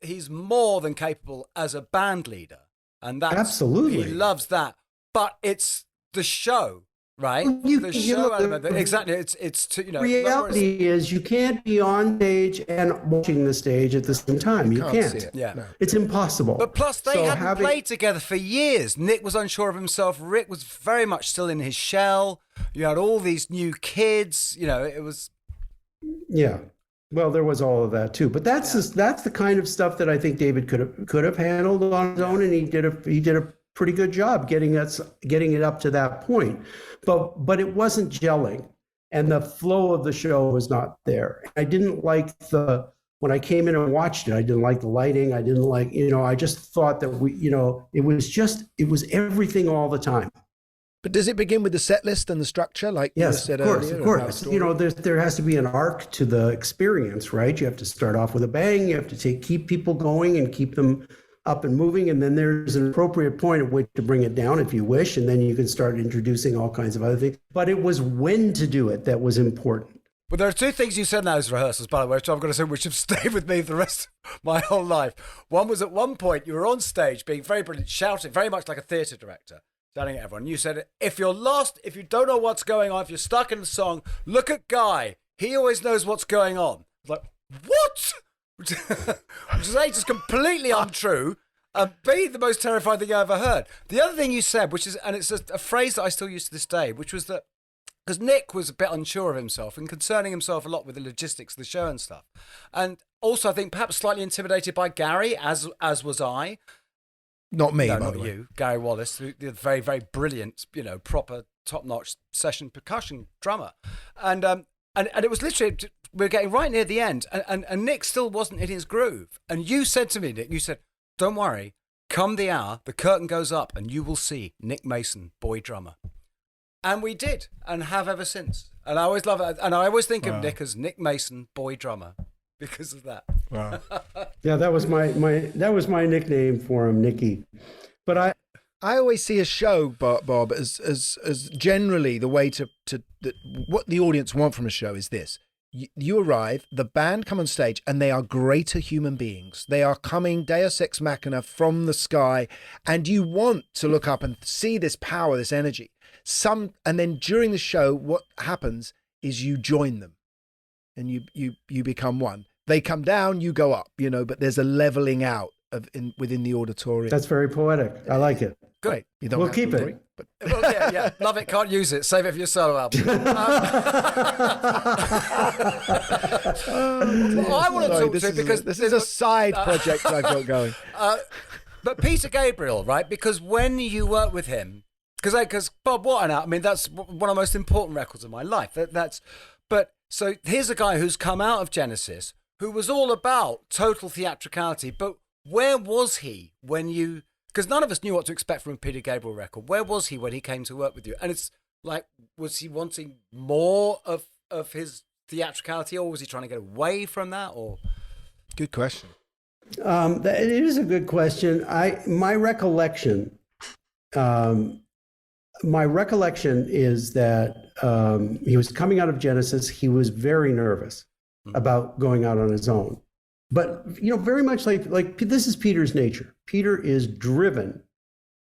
he's more than capable as a band leader. And that's absolutely, he loves that. But it's the show. Right, exactly. It's reality is you can't be on stage and watching the stage at the same time. You can't. Yeah, no. It's impossible. But plus, they hadn't played together for years. Nick was unsure of himself. Rick was very much still in his shell. You had all these new kids. It was. Yeah. Well, there was all of that too, but that's the kind of stuff that I think David could have handled on his own, and he did a pretty good job getting it up to that point, but it wasn't gelling, and the flow of the show was not there. I didn't like when I came in and watched it, I didn't like the lighting. I didn't like, I just thought that it was everything all the time. But does it begin with the set list and the structure, like you said earlier? Of course. There has to be an arc to the experience, right? You have to start off with a bang. You have to keep people going and keep them up and moving, and then there's an appropriate point at which to bring it down if you wish, and then you can start introducing all kinds of other things. But it was when to do it that was important. But there are two things you said in those rehearsals, by the way, which I'm going to say, which have stayed with me for the rest of my whole life. One was at one point you were on stage being very brilliant, shouting very much like a theatre director, shouting at everyone. You said, if you're lost, if you don't know what's going on, if you're stuck in the song, look at Guy. He always knows what's going on. I was like, what? Which is A, just completely untrue, and B, the most terrifying thing I ever heard. The other thing you said, which is, and it's a phrase that I still use to this day, which was that, because Nick was a bit unsure of himself and concerning himself a lot with the logistics of the show and stuff. And also, I think perhaps slightly intimidated by Gary, as was I. Not me, No, by not the way. you. Gary Wallace, the very, very brilliant, proper top-notch session percussion drummer. And it was literally, we were getting right near the end, and Nick still wasn't in his groove. And you said to me, Nick, you said, don't worry, come the hour, the curtain goes up, and you will see Nick Mason, boy drummer. And we did, and have ever since. And I always love it. And I always think of Nick as Nick Mason, boy drummer, because of that. Wow. Yeah, that was my nickname for him, Nicky. But I always see a show, Bob, as generally the way to what the audience want from a show is this. You arrive, the band come on stage, and they are greater human beings. They are coming Deus Ex Machina from the sky, and you want to look up and see this power, this energy. And then during the show, what happens is you join them, and you become one. They come down, you go up, but there's a leveling out within the auditorium. that's very poetic. I like it. Good. You don't We'll have keep to it. agree, but Well, yeah. Love it, can't use it. Save it for your solo album. I want to talk to you because this is a side project I've got going. But Peter Gabriel, right? Because when you work with him, because Bob Watton, I mean, that's one of the most important records of my life. So here's a guy who's come out of Genesis, who was all about total theatricality. But where was he when you? Because none of us knew what to expect from a Peter Gabriel record. Where was he when he came to work with you? And it's like, was he wanting more of his theatricality, or was he trying to get away from that? Or Good question. It is a good question. My recollection is that he was coming out of Genesis. He was very nervous about going out on his own. But, very much like this is Peter's nature. Peter is driven,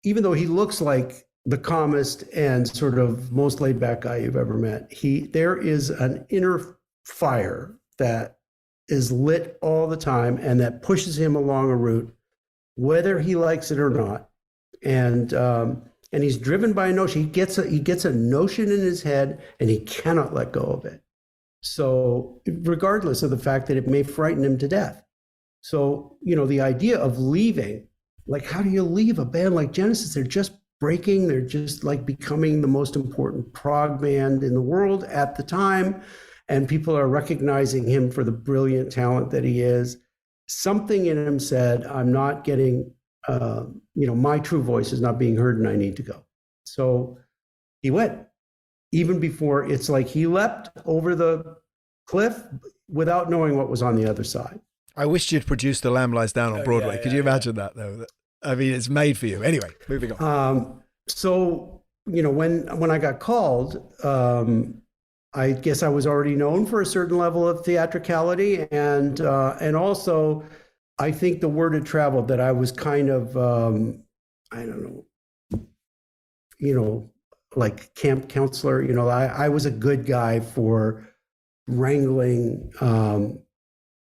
even though he looks like the calmest and sort of most laid back guy you've ever met. There is an inner fire that is lit all the time and that pushes him along a route, whether he likes it or not. And he's driven by a notion. He gets a notion in his head and he cannot let go of it. So regardless of the fact that it may frighten him to death. So, the idea of leaving, like, how do you leave a band like Genesis? They're just breaking. They're just like becoming the most important prog band in the world at the time. And people are recognizing him for the brilliant talent that he is. Something in him said, I'm not getting, my true voice is not being heard and I need to go. So he went. Even before, it's like he leapt over the cliff without knowing what was on the other side. I wished you'd produced The Lamb Lies Down on Broadway. Could you imagine that, though? I mean, it's made for you. Anyway, moving on. So, when I got called, I guess I was already known for a certain level of theatricality. And also, I think the word had traveled that I was kind of, like camp counselor. I was a good guy for wrangling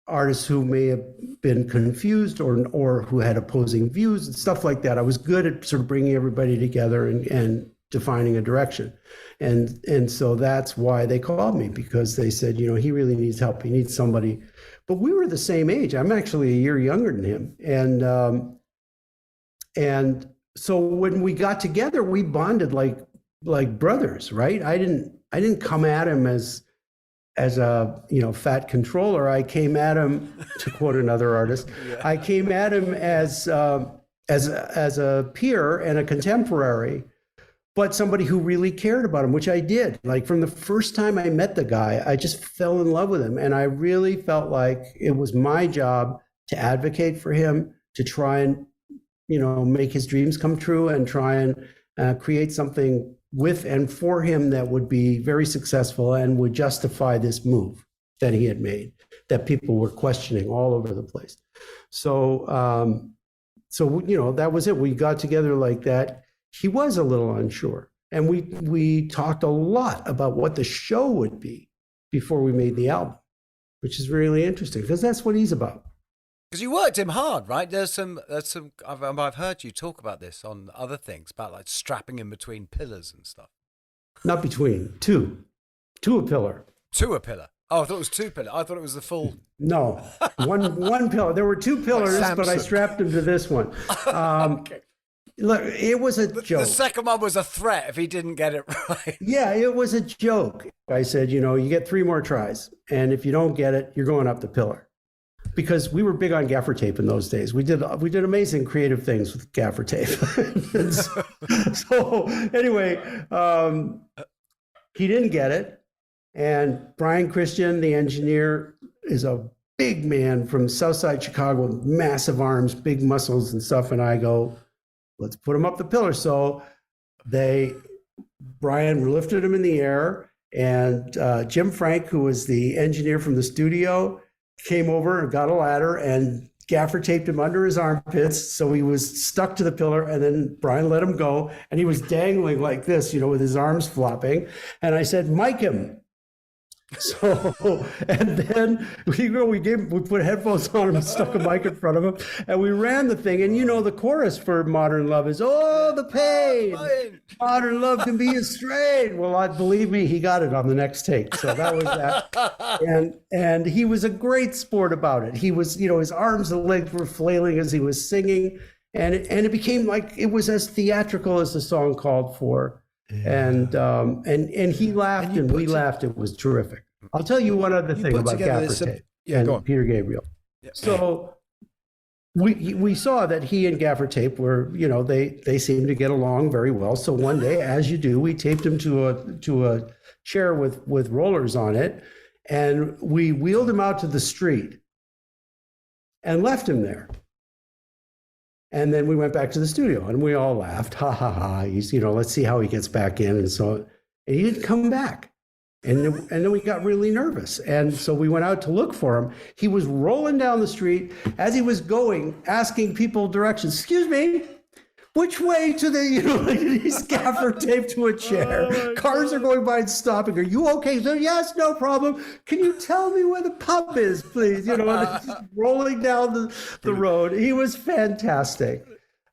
artists who may have been confused or who had opposing views and stuff like that. I was good at sort of bringing everybody together and defining a direction. And so that's why they called me, because they said, he really needs help. He needs somebody. But we were the same age. I'm actually a year younger than him. And so when we got together, we bonded like brothers, right? I didn't come at him as a fat controller. I came at him, to quote another artist, I came at him as a peer and a contemporary, but somebody who really cared about him, which I did. Like from the first time I met the guy, I just fell in love with him, and I really felt like it was my job to advocate for him, to try and make his dreams come true, and try and create something with and for him that would be very successful and would justify this move that he had made, that people were questioning all over the place. So, that was it. We got together like that. He was a little unsure, and we talked a lot about what the show would be before we made the album, which is really interesting because that's what he's about. Because you worked him hard, right? There's some. I've heard you talk about this on other things, about like strapping him between pillars and stuff. Not between, two a pillar. To a pillar. Oh, I thought it was 2 pillars. I thought it was the full. No, one pillar. There were 2 pillars, but I strapped him to this one. Okay. Look, it was a joke. The second one was a threat if he didn't get it right. Yeah, it was a joke. I said, you get 3 more tries, and if you don't get it, you're going up the pillar. Because we were big on gaffer tape in those days. We did amazing creative things with gaffer tape. so anyway, he didn't get it. And Brian Christian, the engineer, is a big man from Southside Chicago with massive arms, big muscles and stuff. And I go, let's put him up the pillar. So Brian lifted him in the air, and Jim Frank, who was the engineer from the studio, came over and got a ladder and gaffer taped him under his armpits. So he was stuck to the pillar, and then Brian let him go, and he was dangling like this, with his arms flopping. And I said, mic him. So, and then we put headphones on him and stuck a mic in front of him, and we ran the thing. And the chorus for Modern Love is, oh, the pain, modern love can be a strain. Well, believe me, he got it on the next take. So that was that. And he was a great sport about it. He was, his arms and legs were flailing as he was singing, and it became like, it was as theatrical as the song called for. Yeah. And he laughed and we laughed. It was terrific. I'll tell you one other thing about gaffer tape and Peter Gabriel. Yeah. So we saw that he and gaffer tape were, they seemed to get along very well. So one day, as you do, we taped him to a chair with rollers on it, and we wheeled him out to the street and left him there. And then we went back to the studio, and we all laughed. Ha, ha, ha. He's, let's see how he gets back in. And so, and he didn't come back. And then we got really nervous. And so we went out to look for him. He was rolling down the street as he was going, asking people directions. Excuse me, which way to the, he's gaffer taped to a chair. Cars are going by and stopping. Are you okay? So, yes, no problem. Can you tell me where the pub is, please? And he's rolling down the road. He was fantastic.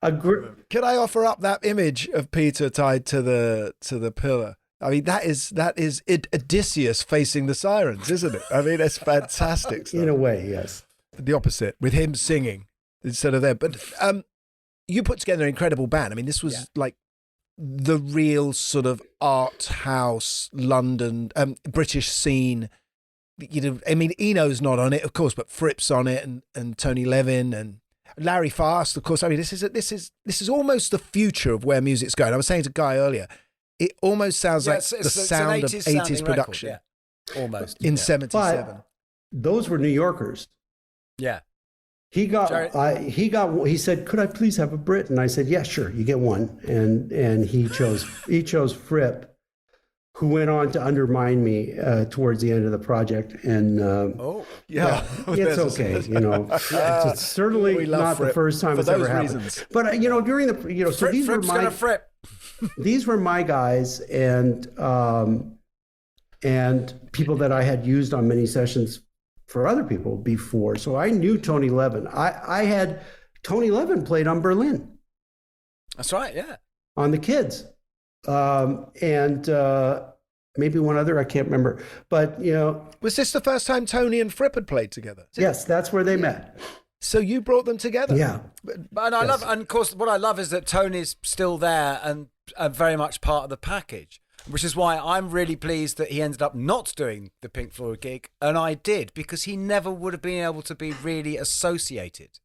Can I offer up that image of Peter tied to the pillar? I mean, that is Odysseus facing the sirens, isn't it? I mean, it's fantastic stuff. In a way, yes. The opposite, with him singing instead of them. But you put together an incredible band. I mean, this was like the real sort of art house London British scene. I mean, Eno's not on it, of course, but Fripp's on it, and Tony Levin and Larry Fast, of course. I mean, this is almost the future of where music's going. I was saying to Guy earlier, it almost sounds like the sound of 80s production. Record, yeah. Almost. In 77. But those were New Yorkers. Yeah. He said, could I please have a Brit? And I said, yeah, sure, you get one. And he chose Fripp, who went on to undermine me towards the end of the project. And it's okay. It's certainly not Fripp the first time it's ever happened. But during the so these Fripp's were my Fripp. These were my guys and people that I had used on many sessions for other people before. So I knew Tony Levin. I had Tony Levin played on Berlin. That's right, yeah. On the Kids. And maybe one other, I can't remember. But, Was this the first time Tony and Fripp had played together? Yes, that's where they met. So you brought them together? Yeah. And I love, and of course, what I love is that Tony's still there and very much part of the package, which is why I'm really pleased that he ended up not doing the Pink Floyd gig, and I did, because he never would have been able to be really associated.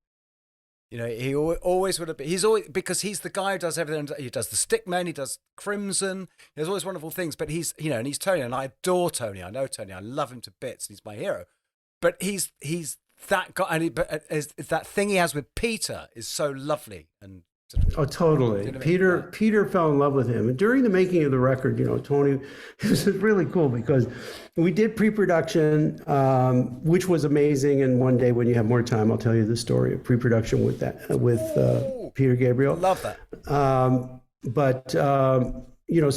He always would have been. He's always, because he's the guy who does everything. He does the Stickmen, he does Crimson. There's always wonderful things, but he's and he's Tony, and I adore Tony. I know Tony. I love him to bits. He's my hero. But he's that guy, and that thing he has with Peter is so lovely and. Oh, totally. You know Peter fell in love with him. And during the making of the record, Tony, it was really cool because we did pre-production, which was amazing. And one day when you have more time, I'll tell you the story of pre-production with Peter Gabriel. Love that. So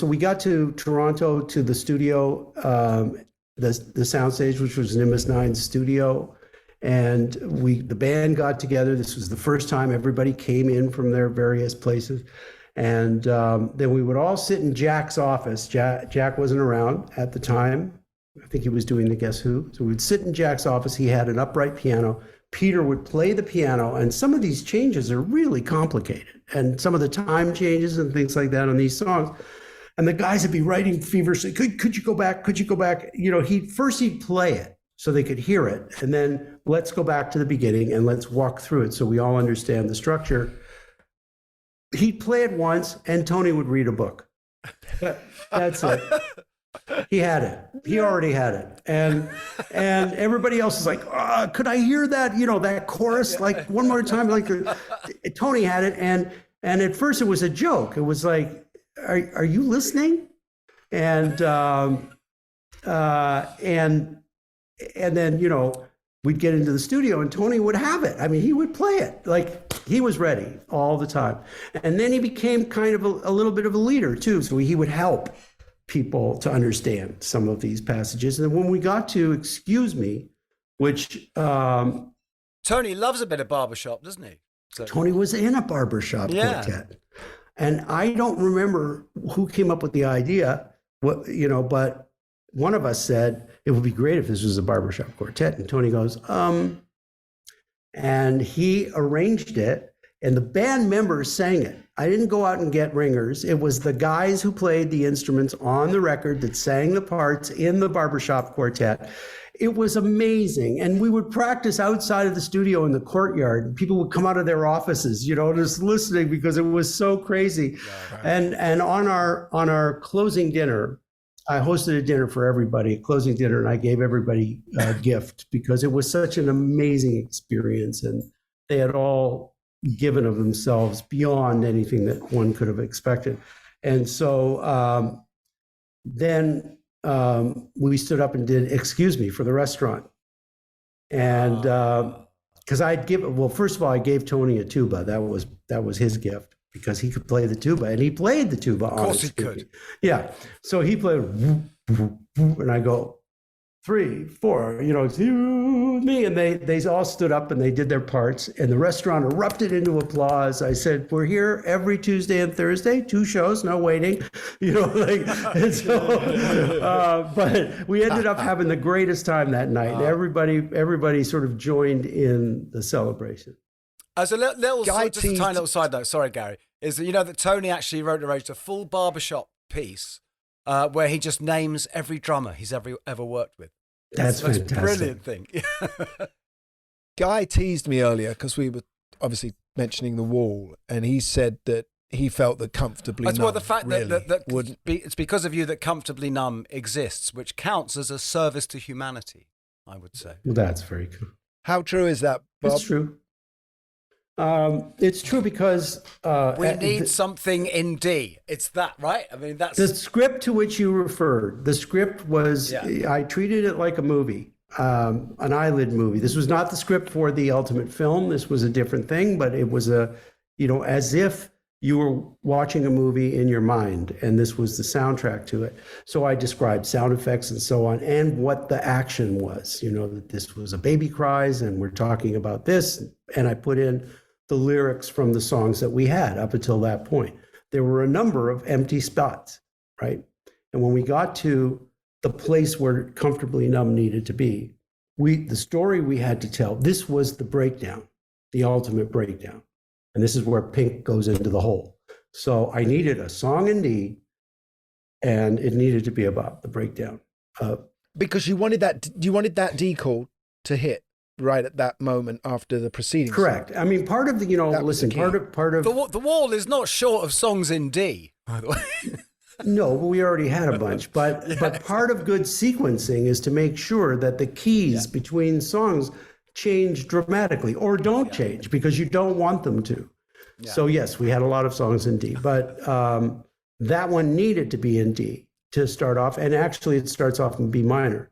we got to Toronto to the studio, the soundstage, which was Nimbus 9's studio. And the band got together. This was the first time everybody came in from their various places. And then we would all sit in Jack's office. Jack wasn't around at the time. I think he was doing the Guess Who. So we'd sit in Jack's office. He had an upright piano. Peter would play the piano, and some of these changes are really complicated, and some of the time changes and things like that on these songs. And the guys would be writing feverishly, could you go back? Could you go back? You know, he'd play it so they could hear it. And then let's go back to the beginning and let's walk through it so we all understand the structure. He'd play it once and Tony would read a book. That's it. He had it. He already had it. And everybody else is like, could I hear that, you know, that chorus like one more time? Like Tony had it. And at first it was a joke. It was like, are you listening? And then, you know, we'd get into the studio and Tony would have it. I mean, he would play it. Like he was ready all the time. And then he became kind of a little bit of a leader too. So he would help people to understand some of these passages. And when we got to Excuse Me, which Tony loves a bit of barbershop, doesn't he? So. Tony was in a barbershop quartet. And I don't remember who came up with the idea, but one of us said, it would be great if this was a barbershop quartet. And Tony goes, and he arranged it, and the band members sang it. I didn't go out and get ringers. It was the guys who played the instruments on the record that sang the parts in the barbershop quartet. It was amazing. And we would practice outside of the studio in the courtyard. People would come out of their offices, you know, just listening because it was so crazy. Yeah, right. And on our closing dinner, I hosted a dinner for everybody, a closing dinner, and I gave everybody a gift because it was such an amazing experience. And they had all given of themselves beyond anything that one could have expected. And so then we stood up and did Excuse Me for the restaurant. And because first of all, I gave Tony a tuba. That was his gift because he could play the tuba, and he played the tuba. Of course he could. Yeah. So he played, and I go, 3, 4, you know, excuse me. And they all stood up and they did their parts, and the restaurant erupted into applause. I said, we're here every Tuesday and Thursday, 2 shows, no waiting, you know, like, and so, but we ended up having the greatest time that night. Everybody sort of joined in the celebration. As a little just a tiny little side note, sorry, Gary, is that you know that Tony actually arranged a full barbershop piece where he just names every drummer he's ever worked with. That's fantastic. A brilliant thing. Guy teased me earlier because we were obviously mentioning The Wall, and he said that he felt that Comfortably Numb. That's why the fact really that it's because of you that Comfortably Numb exists, which counts as a service to humanity, I would say. Well, that's very cool. How true is that, Bob? It's true. It's true because we need something in D. It's that, right? I mean, that's the script to which you referred. The script was, I treated it like a movie, an eyelid movie. This was not the script for the ultimate film. This was a different thing, but it was as if you were watching a movie in your mind, and this was the soundtrack to it. So I described sound effects and so on, and what the action was. You know, that this was a baby cries, and we're talking about this, and I put in the lyrics from the songs that we had up until that point. There were a number of empty spots, right? And when we got to the place where Comfortably Numb needed to be, the story we had to tell, this was the breakdown, the ultimate breakdown. And this is where Pink goes into the hole. So I needed a song in D, and it needed to be about the breakdown. Because you wanted that D chord to hit right at that moment after the preceding correct song. I mean, part of the, you know, listen, part of the Wall is not short of songs in D, by the way. No, but we already had a bunch. But part of good sequencing is to make sure that the keys between songs change dramatically or don't change, because you don't want them to. Yeah. So yes, we had a lot of songs in D, but that one needed to be in D to start off, and actually it starts off in B minor.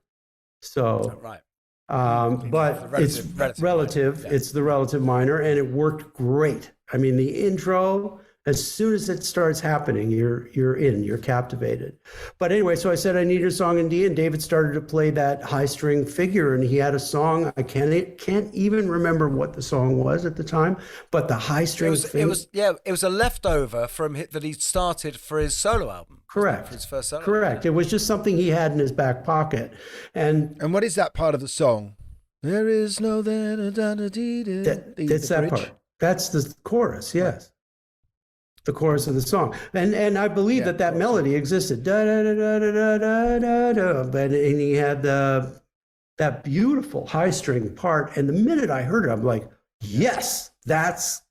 So right. But it's relative. Yeah. It's the relative minor, and it worked great. I mean, the intro As soon as it starts happening, you're captivated. But anyway, so I said I needed a song in D, and David started to play that high string figure, and he had a song. I can't even remember what the song was at the time, but the high string. It was a leftover from that he started for his solo album. Correct. For his first solo. Correct. It was just something he had in his back pocket, and what is that part of the song? There is no then. It's that part. That's the chorus. Yes. The chorus of the song, and I believe that melody existed. Da da da da da da da da. But and he had that beautiful high string part. And the minute I heard it, I'm like, yes, that's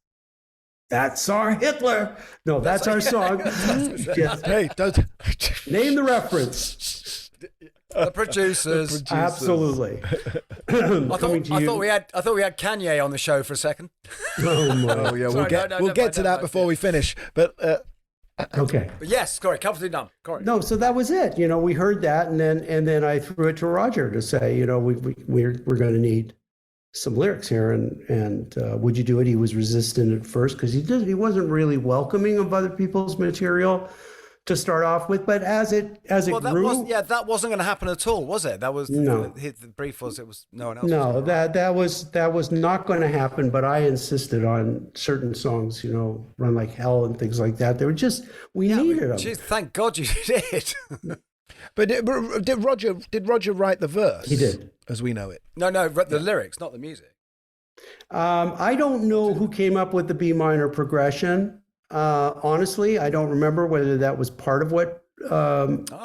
our Hitler. No, that's our song. Hey, don't name the reference. The producers. Absolutely. I thought we had Kanye on the show for a second. Oh my! Oh yeah, we'll get to that before we finish. But okay. But yes, Corey, comfortably done. Corey. No, so that was it. We heard that, and then I threw it to Roger to say, we're going to need some lyrics here, and would you do it? He was resistant at first because he wasn't really welcoming of other people's material to start off with, but as it grew, that wasn't going to happen at all, was it? That was no. The brief was it was no one else. No, that was not going to happen. But I insisted on certain songs, Run Like Hell and things like that. They were just needed them. Geez, thank God you did. But did Roger write the verse? He did, as we know it. No, the lyrics, not the music. I don't know who came up with the B minor progression. Honestly, I don't remember whether that was part of what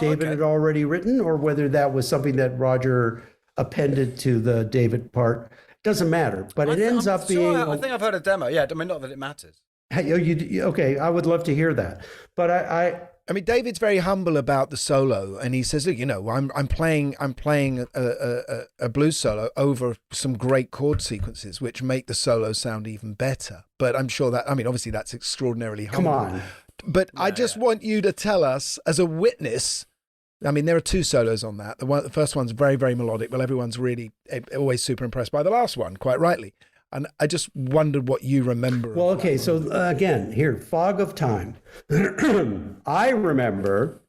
David had already written or whether that was something that Roger appended to the David part. Doesn't matter, but it ends up being... I think I've heard a demo. Yeah, I mean, not that it matters. Okay, I would love to hear that. But I mean, David's very humble about the solo, and he says, "Look, I'm playing a blues solo over some great chord sequences, which make the solo sound even better." But I'm sure that, obviously, that's extraordinarily humble. Come on. But I just want you to tell us, as a witness. I mean, there are two solos on that. The first one's very, very melodic. Well, everyone's really always super impressed by the last one, quite rightly. And I just wondered what you remember. Well, okay, so again, here, Fog of Time. I remember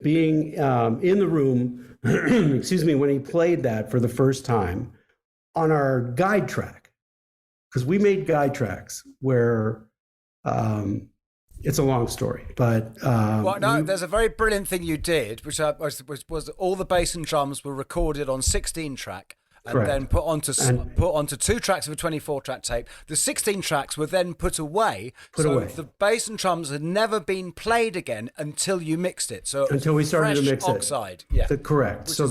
being in the room, excuse me, when he played that for the first time on our guide track. Because we made guide tracks where it's a long story, but... there's a very brilliant thing you did, which was all the bass and drums were recorded on 16-track. And Correct. then put onto 2 tracks of a 24-track tape. The 16 tracks were then put away. The bass and drums had never been played again until you mixed it. So until we started to mix oxide. it. Yeah. Correct. So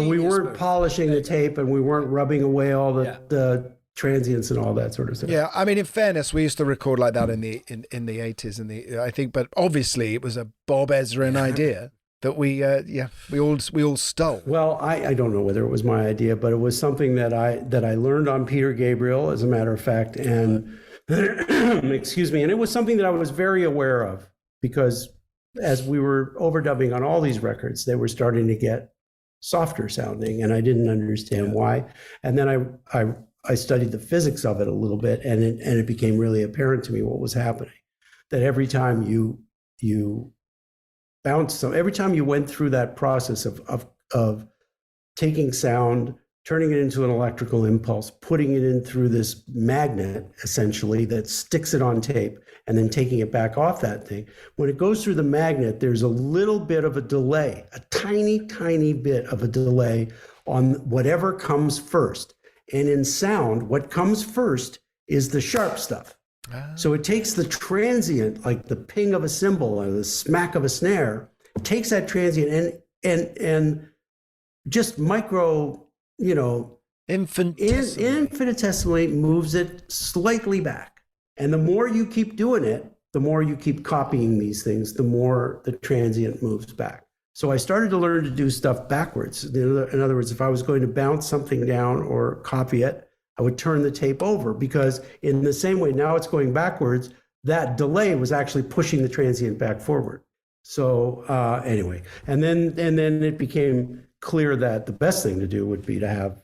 we weren't polishing the tape and we weren't rubbing away all the transients and all that sort of stuff. Yeah, I mean, in fairness, we used to record like that in the 80s, I think, but obviously it was a Bob Ezrin idea. That we all stole. Well, I don't know whether it was my idea, but it was something that I learned on Peter Gabriel, as a matter of fact, and excuse me, and it was something that I was very aware of because as we were overdubbing on all these records, they were starting to get softer sounding, and I didn't understand why. And then I studied the physics of it a little bit, and it became really apparent to me what was happening. That every time you bounce every time you went through that process of taking sound, turning it into an electrical impulse, putting it in through this magnet essentially that sticks it on tape, and then taking it back off that thing. When it goes through the magnet, there's a little bit of a delay, a tiny bit of a delay on whatever comes first. And in sound, what comes first is the sharp stuff. So it takes the transient, like the ping of a cymbal or the smack of a snare, takes that transient and just micro, infinitesimally moves it slightly back. And the more you keep doing it, the more you keep copying these things, the more the transient moves back. So I started to learn to do stuff backwards. In other words, if I was going to bounce something down or copy it, I would turn the tape over, because in the same way, now it's going backwards, that delay was actually pushing the transient back forward. So anyway, and then it became clear that the best thing to do would be to have,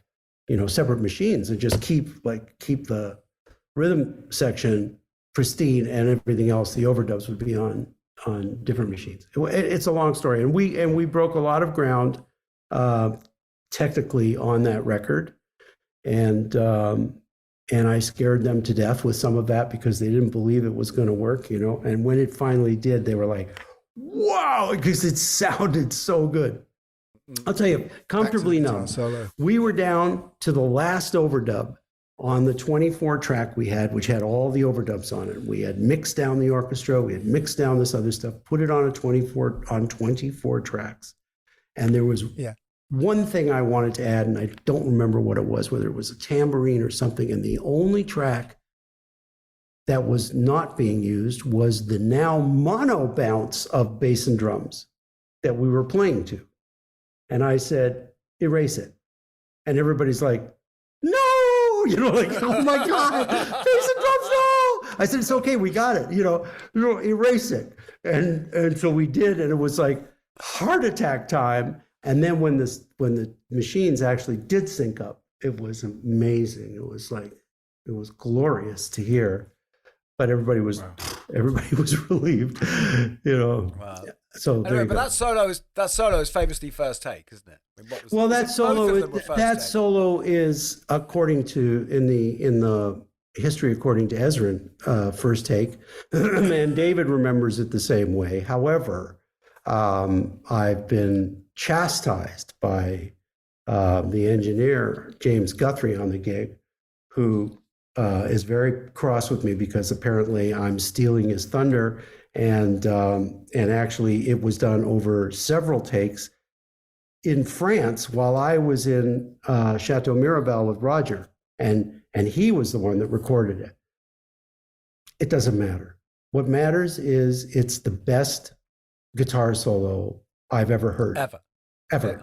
separate machines and just keep the rhythm section pristine, and everything else, the overdubs would be on different machines. It's a long story, and we broke a lot of ground technically on that record, and I scared them to death with some of that because they didn't believe it was going to work, you know. And when it finally did, they were like, "Wow!" because it sounded so good. I'll tell you, Comfortably Numb. We were down to the last overdub on the 24 track we had, which had all the overdubs on it. We had mixed down the orchestra, we had mixed down this other stuff, put it on 24 tracks. And there was one thing I wanted to add, and I don't remember what it was, whether it was a tambourine or something. And the only track that was not being used was the now mono bounce of bass and drums that we were playing to. And I said, erase it. And everybody's like, no! You know, like, oh my God, bass and drums, no! I said, it's okay, we got it, you know, erase it. And so we did, and it was like heart attack time. And then when the machines actually did sync up, it was amazing. It was glorious to hear. But everybody was relieved, you know. Wow. So anyway, but that solo is famously first take, isn't it? I mean, that solo is according to in the history according to Ezrin, first take, and David remembers it the same way. However, I've been chastised by the engineer James Guthrie on the gig, who is very cross with me because apparently I'm stealing his thunder, and actually it was done over several takes in France while I was in Chateau Mirabel with Roger, and he was the one that recorded it. It doesn't matter. What matters is it's the best guitar solo I've ever heard. Ever.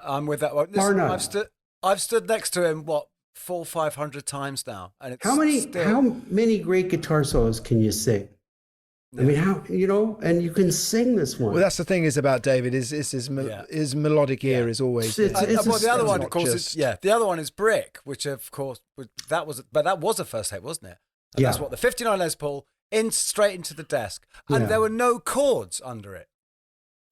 I'm with that one. Listen, I've stood next to him 400-500 times now, and it's how many great guitar solos can you sing? I mean, how, you know, and you can sing this one. Well, that's the thing is about David is his melodic ear is always. The other one, of course, the other one is Brick, which of course that was a first take, wasn't it? And that's what the 59 Les Paul straight into the desk, and there were no chords under it.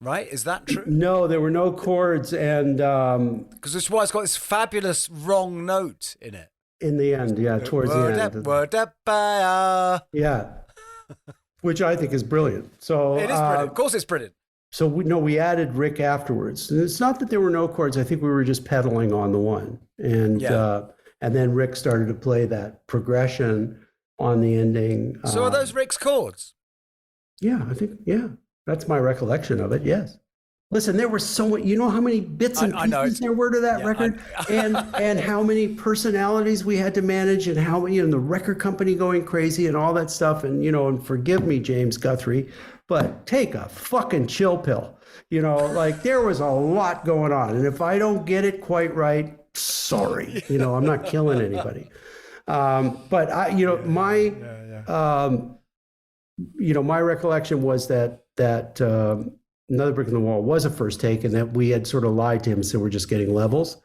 Right? Is that true? No, there were no chords, and because this why it's got this fabulous wrong note in it. In the end, towards the end. Yeah. Which I think is brilliant. So it is brilliant. Of course, it's brilliant. So we added Rick afterwards. And it's not that there were no chords. I think we were just pedaling on the one, and then Rick started to play that progression on the ending. So are those Rick's chords? Yeah, I think that's my recollection of it. Yes. Listen, there were so many, you know how many bits and pieces there were to that record, and how many personalities we had to manage, and how, you know, the record company going crazy and all that stuff. And, you know, and forgive me, James Guthrie, but take a fucking chill pill. You know, like there was a lot going on. And if I don't get it quite right, sorry, you know, I'm not killing anybody. But I, you know, my recollection was that Another Brick in the Wall was a first take, and that we had sort of lied to him, so we're just getting levels.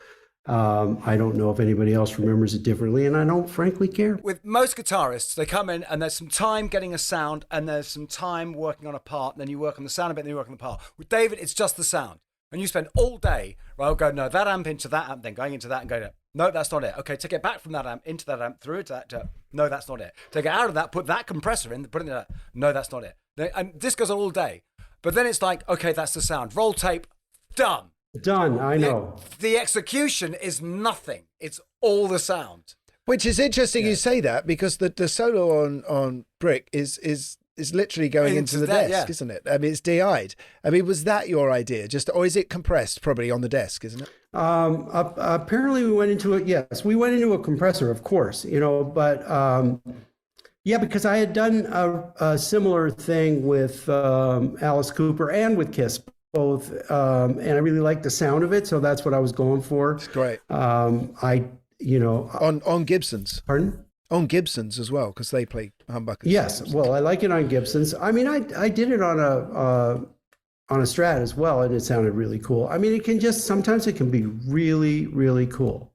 I don't know if anybody else remembers it differently, and I don't frankly care. With most guitarists, they come in and there's some time getting a sound, and there's some time working on a part, and then you work on the sound a bit, and then you work on the part. With David, it's just the sound. And you spend all day, right, I'll go, no, that amp into that amp, then going into that and going, no, that's not it. Okay, take it back from that amp, into that amp, through it to that, no, that's not it. Take it out of that, put that compressor in, put it in that, no, that's not it. And this goes on all day. But then it's like, okay, that's the sound. Roll tape, done. Done, I know. The execution is nothing. It's all the sound. Which is interesting you say that, because the solo on Brick is literally going into the desk, isn't it? I mean, it's DI'd. I mean, was that your idea? Or is it compressed probably on the desk, isn't it? Apparently we went into it, yes. We went into a compressor, of course, you know, but... yeah, because I had done a similar thing with Alice Cooper and with Kiss both, and I really liked the sound of it, so that's what I was going for. It's great. On Gibsons. Pardon? On Gibsons as well, because they play humbuckers. Yes, well, I like it on Gibsons. I mean, I did it on a Strat as well, and it sounded really cool. I mean, sometimes it can be really, really cool,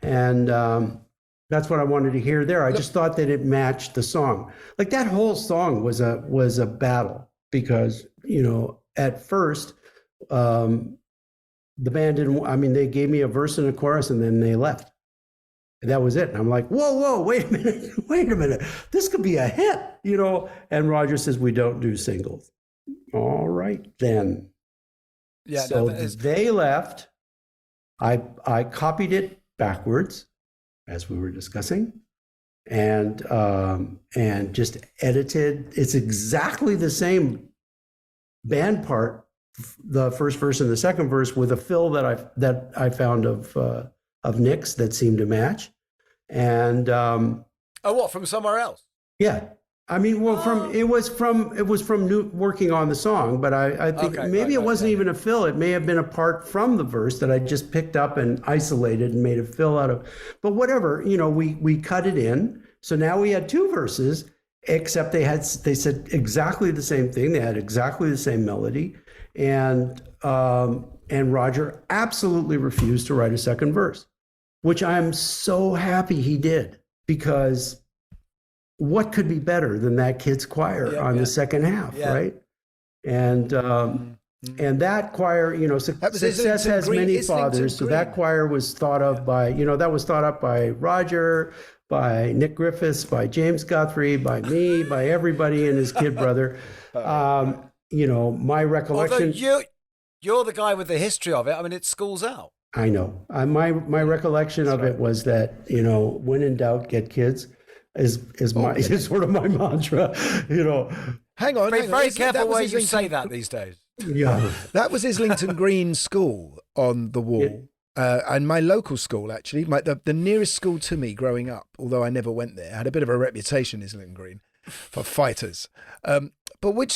and. That's what I wanted to hear there. I just thought that it matched the song. Like that whole song was a battle because, at first, the band they gave me a verse and a chorus and then they left. And that was it. And I'm like, whoa, wait a minute. This could be a hit, And Roger says, we don't do singles. All right, then. Yeah. So they left. I copied it backwards, as we were discussing, and just edited. It's exactly the same band part, the first verse and the second verse, with a fill that I found of Nick's that seemed to match. And what, from somewhere else? Yeah. I mean, well, it was from working on the song, but I think it wasn't even a fill. It may have been a part from the verse that I just picked up and isolated and made a fill out of. But whatever, we cut it in. So now we had two verses, except they said exactly the same thing. They had exactly the same melody, and Roger absolutely refused to write a second verse, which I'm so happy he did, because what could be better than that kids choir on the second half, right? And that choir, success has many fathers. So that choir was thought of by, that was thought up by Roger, by Nick Griffiths, by James Guthrie, by me, by everybody and his kid brother. My recollection. Although you're the guy with the history of it. I mean, it schools out. I know. My recollection of it was that, when in doubt, get kids. Is sort of my mantra, Hang on. Be very careful where you say that these days. Yeah. That was Islington Green School on the wall. And my local school, actually, the nearest school to me growing up, although I never went there, had a bit of a reputation, Islington Green, for fighters. But what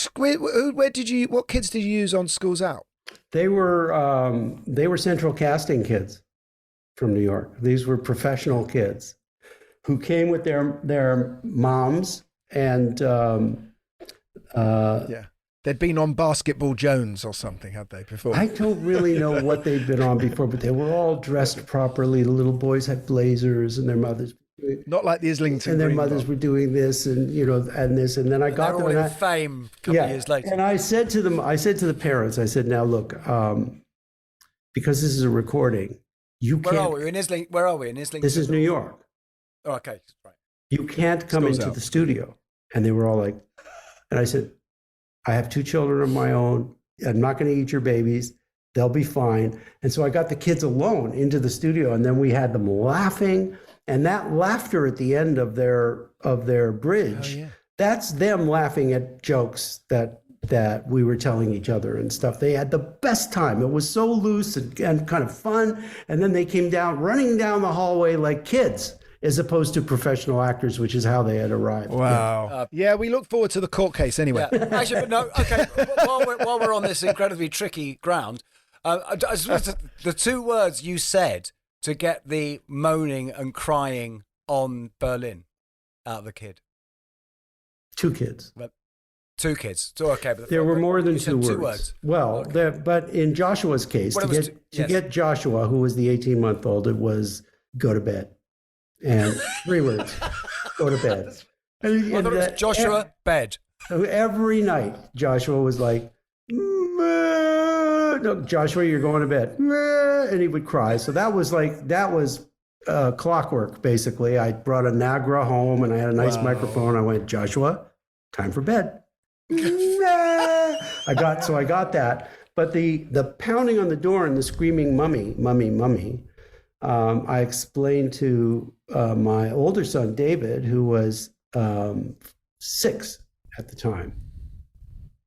kids did you use on Schools Out? They were central casting kids from New York. These were professional kids who came with their moms and they'd been on Basketball Jones or something, had they, before? I don't really know what they'd been on before, but they were all dressed properly. The little boys had blazers, and their mothers not like the Islington and their Green mothers were doing this and and this, and then I got them in fame a couple of years later. And I said to the parents, I said, now look, because this is a recording, Where are we in Islington? This is New York. Oh, okay, right. You can't come into the studio. And they were all like, and I said, I have 2 children of my own. I'm not going to eat your babies. They'll be fine. And so I got the kids alone into the studio, and then we had them laughing. And that laughter at the end of their bridge, that's them laughing at jokes that we were telling each other and stuff. They had the best time. It was so loose and kind of fun. And then they came running down the hallway like kids, as opposed to professional actors, which is how they had arrived. Wow. We look forward to the court case anyway. Yeah. Actually, but no, okay, while we're on this incredibly tricky ground, the 2 words you said to get the moaning and crying on Berlin out of the kid. 2 kids. 2 kids. So, okay, but there were more than 2 words. 2 words. Well, but in Joshua's case, to get Joshua, who was the 18-month-old, it was go to bed. And 3 words, go to bed. And Joshua, bed. Every night, Joshua was like, no, Joshua, you're going to bed. And he would cry. So that was clockwork, basically. I brought a Nagra home and I had a nice microphone. I went, Joshua, time for bed. I got that. But the pounding on the door and the screaming, mummy, mummy, mummy, I explained to my older son, David, who was 6 at the time.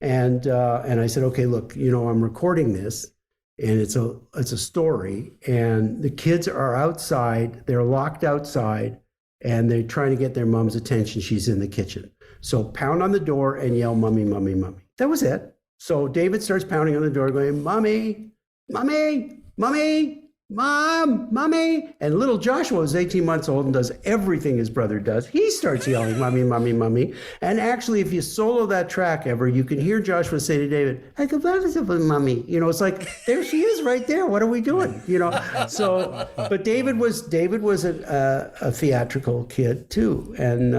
And I said, okay, look, I'm recording this and it's a story, and the kids are outside, they're locked outside, and they're trying to get their mom's attention. She's in the kitchen. So pound on the door and yell, mummy, mummy, mummy. That was it. So David starts pounding on the door going, mummy, mummy, mummy. Mom, Mommy. And little Joshua is 18 months old and does everything his brother does. He starts yelling, Mommy, Mommy, Mommy. And actually, if you solo that track ever, you can hear Joshua say to David, I could love it with Mommy. You know, it's like, there she is right there. What are we doing? You know, so, but David was a theatrical kid too. And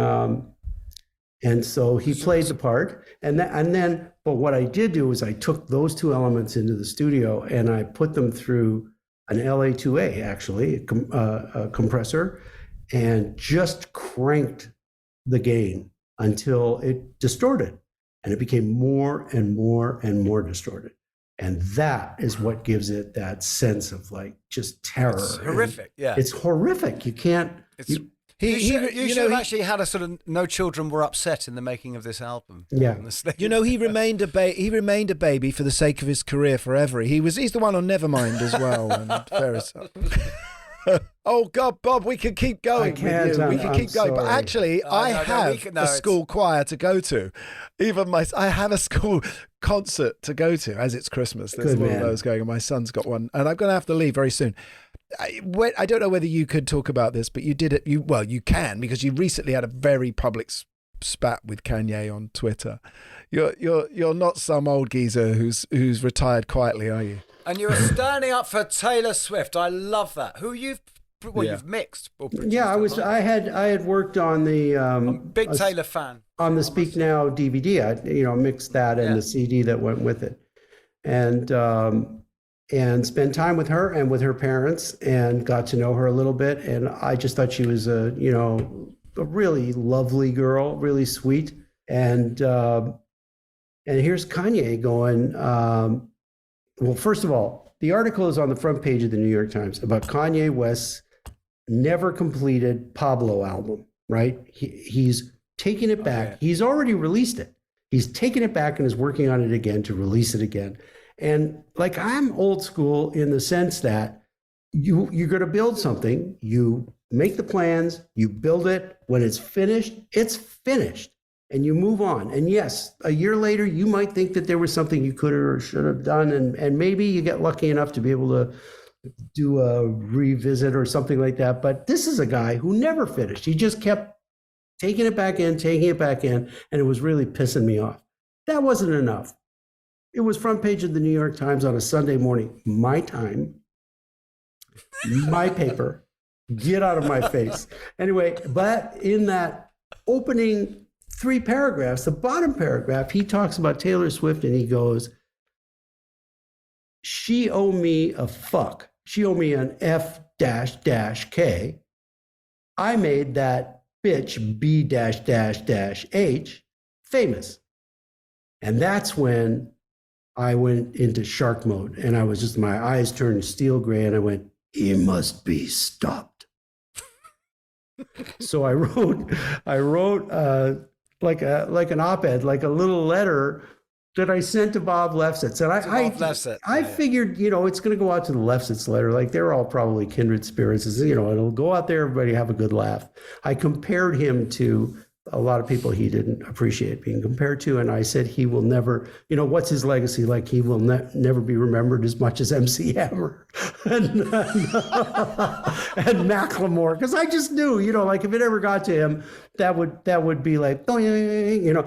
so he played the part. But what I did do is I took those two elements into the studio and I put them through an LA2A, actually, a compressor, and just cranked the gain until it distorted. And it became more and more and more distorted. And that is what gives it that sense of like just terror. It's horrific, yeah. It's horrific. You can't... You should have actually had a sort of No Children Were Upset in the making of this album. Yeah. You know, he remained a baby for the sake of his career forever. He's the one on Nevermind as well. And Ferris. Oh God, Bob, we can keep going. We can keep going. But actually, I have a school choir to go to. I have a school concert to go to as it's Christmas. There's one of those going, and my son's got one, and I'm going to have to leave very soon. I don't know whether you could talk about this, but you did it. You can, because you recently had a very public spat with Kanye on Twitter. You're not some old geezer who's retired quietly, are you? And you were standing up for Taylor Swift. I love that. You've mixed. Yeah, I had worked on the. I'm a big Taylor fan. On the Speak Now DVD, I mixed that and the CD that went with it, and spent time with her and with her parents and got to know her a little bit. And I just thought she was a really lovely girl, really sweet. And here's Kanye going. Well, first of all, the article is on the front page of the New York Times about Kanye West's never completed Pablo album, right? He's taking it back. Okay. He's already released it. He's taken it back and is working on it again to release it again. And like, I'm old school in the sense that you're going to build something, you make the plans, you build it. When it's finished, and you move on. And yes, a year later, you might think that there was something you could or should have done. And maybe you get lucky enough to be able to do a revisit or something like that. But this is a guy who never finished. He just kept taking it back in, and it was really pissing me off. That wasn't enough. It was front page of the New York Times on a Sunday morning. My time, my paper, get out of my face. Anyway, but in that opening 3 paragraphs, the bottom paragraph, he talks about Taylor Swift and he goes, she owe me a fuck. She owe me an F-K. I made that bitch B-H famous. And that's when I went into shark mode, and I was just, my eyes turned steel gray, and I went, he must be stopped. So I wrote like an op-ed, like a little letter that I sent to Bob Lefsetz. And I figured, it's going to go out to the Lefsetz letter. Like, they're all probably kindred spirits. It'll go out there, everybody have a good laugh. I compared him to a lot of people he didn't appreciate being compared to. And I said, he will never, what's his legacy? Like, he will never be remembered as much as MC Hammer and Macklemore. Because I just knew, like, if it ever got to him, that would be like, and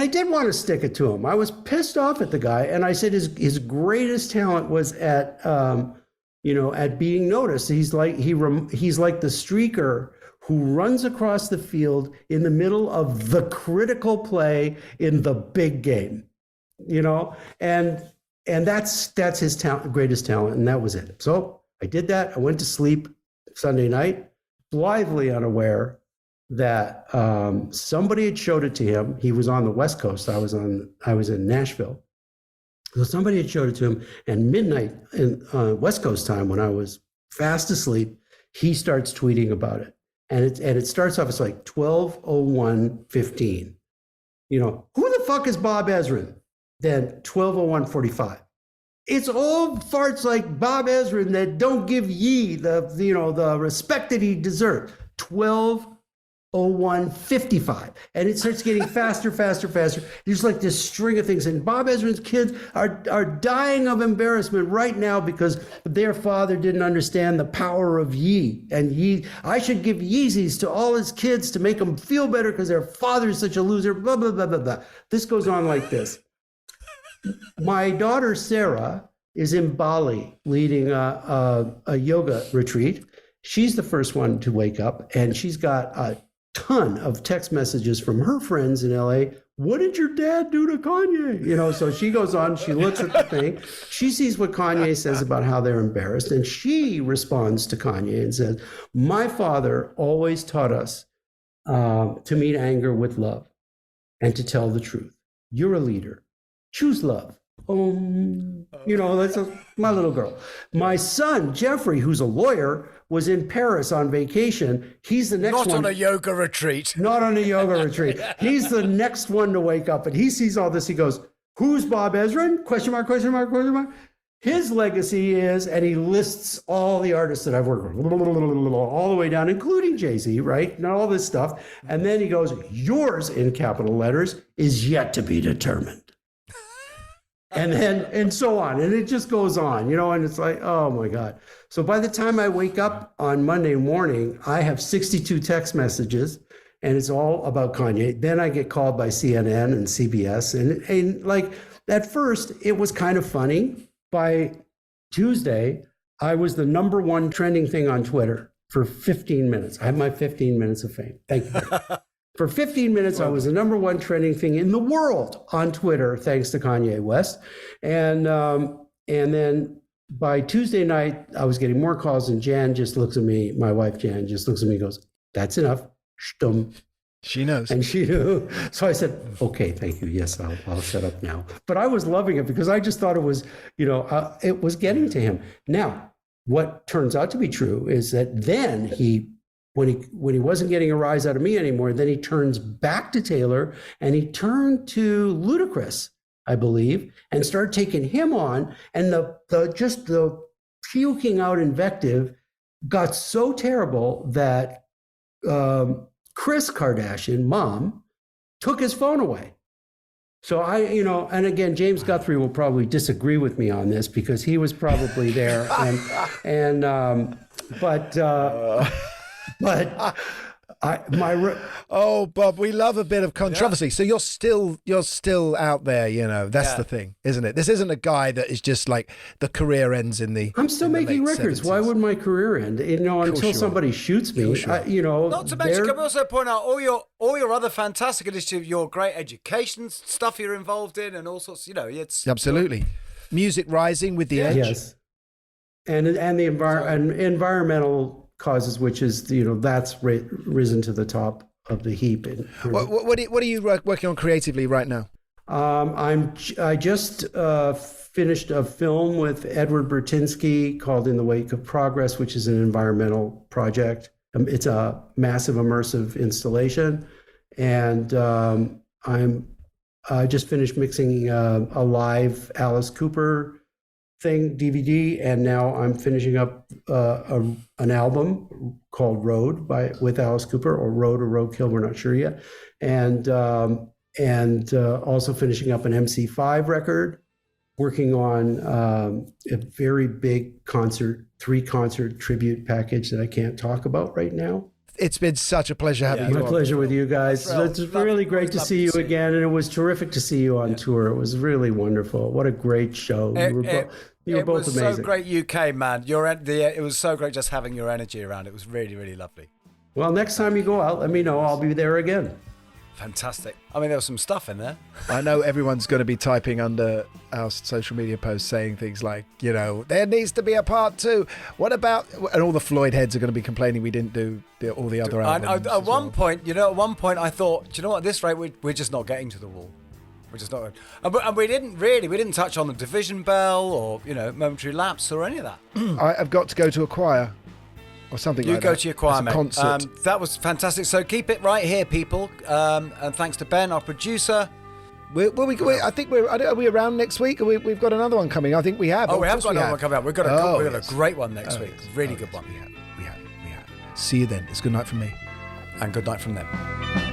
I did want to stick it to him. I was pissed off at the guy. And I said his greatest talent was at being noticed. He's like the streaker who runs across the field in the middle of the critical play in the big game, and that's his greatest talent, and that was it. So I did that. I went to sleep Sunday night, blithely unaware that somebody had showed it to him. He was on the West Coast. I was in Nashville. So somebody had showed it to him, and midnight in West Coast time, when I was fast asleep, he starts tweeting about it. And it starts off, it's like 12:01:15. Who the fuck is Bob Ezrin? Then 12:01:45. It's all farts like Bob Ezrin that don't give ye the respect that he deserves. 0155. And it starts getting faster, faster, faster. There's like this string of things. And Bob Ezrin's kids are dying of embarrassment right now because their father didn't understand the power of Yee. And I should give Yeezys to all his kids to make them feel better because their father is such a loser, blah, blah, blah, blah, blah. This goes on like this. My daughter, Sarah, is in Bali leading a yoga retreat. She's the first one to wake up, and she's got a ton of text messages from her friends in LA. What did your dad do to Kanye? So she goes on, she looks at the thing, she sees what Kanye says about how they're embarrassed, and she responds to Kanye and says, my father always taught us to meet anger with love and to tell the truth. You're a leader. Choose love. That's my little girl. My son, Jeffrey, who's a lawyer, was in Paris on vacation. He's the next one. Not on a yoga retreat. Not on a yoga retreat. He's the next one to wake up, and he sees all this. He goes, who's Bob Ezrin? Question mark, question mark, question mark. His legacy is, and he lists all the artists that I've worked with, all the way down, including Jay-Z, right? And all this stuff. And then he goes, yours, in capital letters, is yet to be determined. And so on. And it just goes on, and it's like, oh my God. So by the time I wake up on Monday morning, I have 62 text messages, and it's all about Kanye. Then I get called by CNN and CBS. And like, at first, it was kind of funny. By Tuesday, I was the number one trending thing on Twitter for 15 minutes. I have my 15 minutes of fame. Thank you. For 15 minutes, I was the number one trending thing in the world on Twitter, thanks to Kanye West. And then by Tuesday night, I was getting more calls, and Jan just looks at me, my wife Jan just looks at me and goes, that's enough. Shtum. She knows. And she knew. So I said, okay, thank you. Yes, I'll shut up now. But I was loving it because I just thought it was, it was getting to him. Now, what turns out to be true is that then when he wasn't getting a rise out of me anymore, then he turns back to Taylor, and he turned to Ludacris, I believe, and started taking him on. And the puking out invective got so terrible that Kris Kardashian, mom, took his phone away. So and again, James Guthrie will probably disagree with me on this because he was probably there, but Bob, we love a bit of controversy. Yeah. So you're still out there, That's the thing, isn't it? This isn't a guy that is just like the career ends in the. I'm still making records. 70s. Why would my career end? Until somebody shoots me. Not to mention, can we also point out all your other fantastic initiatives, your great education stuff you're involved in, and all sorts. It's absolutely Music Rising with the Edge. Yes, and the environmental causes, which is that's risen to the top of the heap. What are you working on creatively right now? I just finished a film with Edward Bertinsky called In the Wake of Progress, which is an environmental project. It's a massive immersive installation, and I just finished mixing a live Alice Cooper thing DVD, and now I'm finishing up an album called Road with Alice Cooper, or Road or Roadkill, we're not sure yet, and also finishing up an MC5 record, working on a very big 3-concert tribute package that I can't talk about right now. It's been such a pleasure having you on. My pleasure with you guys. It's really great to see you again, and it was terrific to see you on tour. It was really wonderful. What a great show. You were both amazing. It was so great, UK, man. It was so great just having your energy around. It was really, really lovely. Well, next time you go out, let me know. I'll be there again. Fantastic. I mean, there was some stuff in there. I know everyone's going to be typing under our social media posts saying things like, there needs to be a part 2. What about, and all the Floyd heads are going to be complaining we didn't do all the other albums. At one point I thought, do you know what, at this rate, we're just not getting to the wall. We're just not. And we didn't touch on the Division Bell or, Momentary Lapse or any of that. I've got to go to a choir. Or something like that. You go to your choir, mate. Concert. That was fantastic. So keep it right here, people. And thanks to Ben, our producer. I think are we around next week? We've got another one coming. I think we have. Oh, we have got another one coming up. We've got a great one next week. Really good one. We have. See you then. It's good night from me. And good night from them.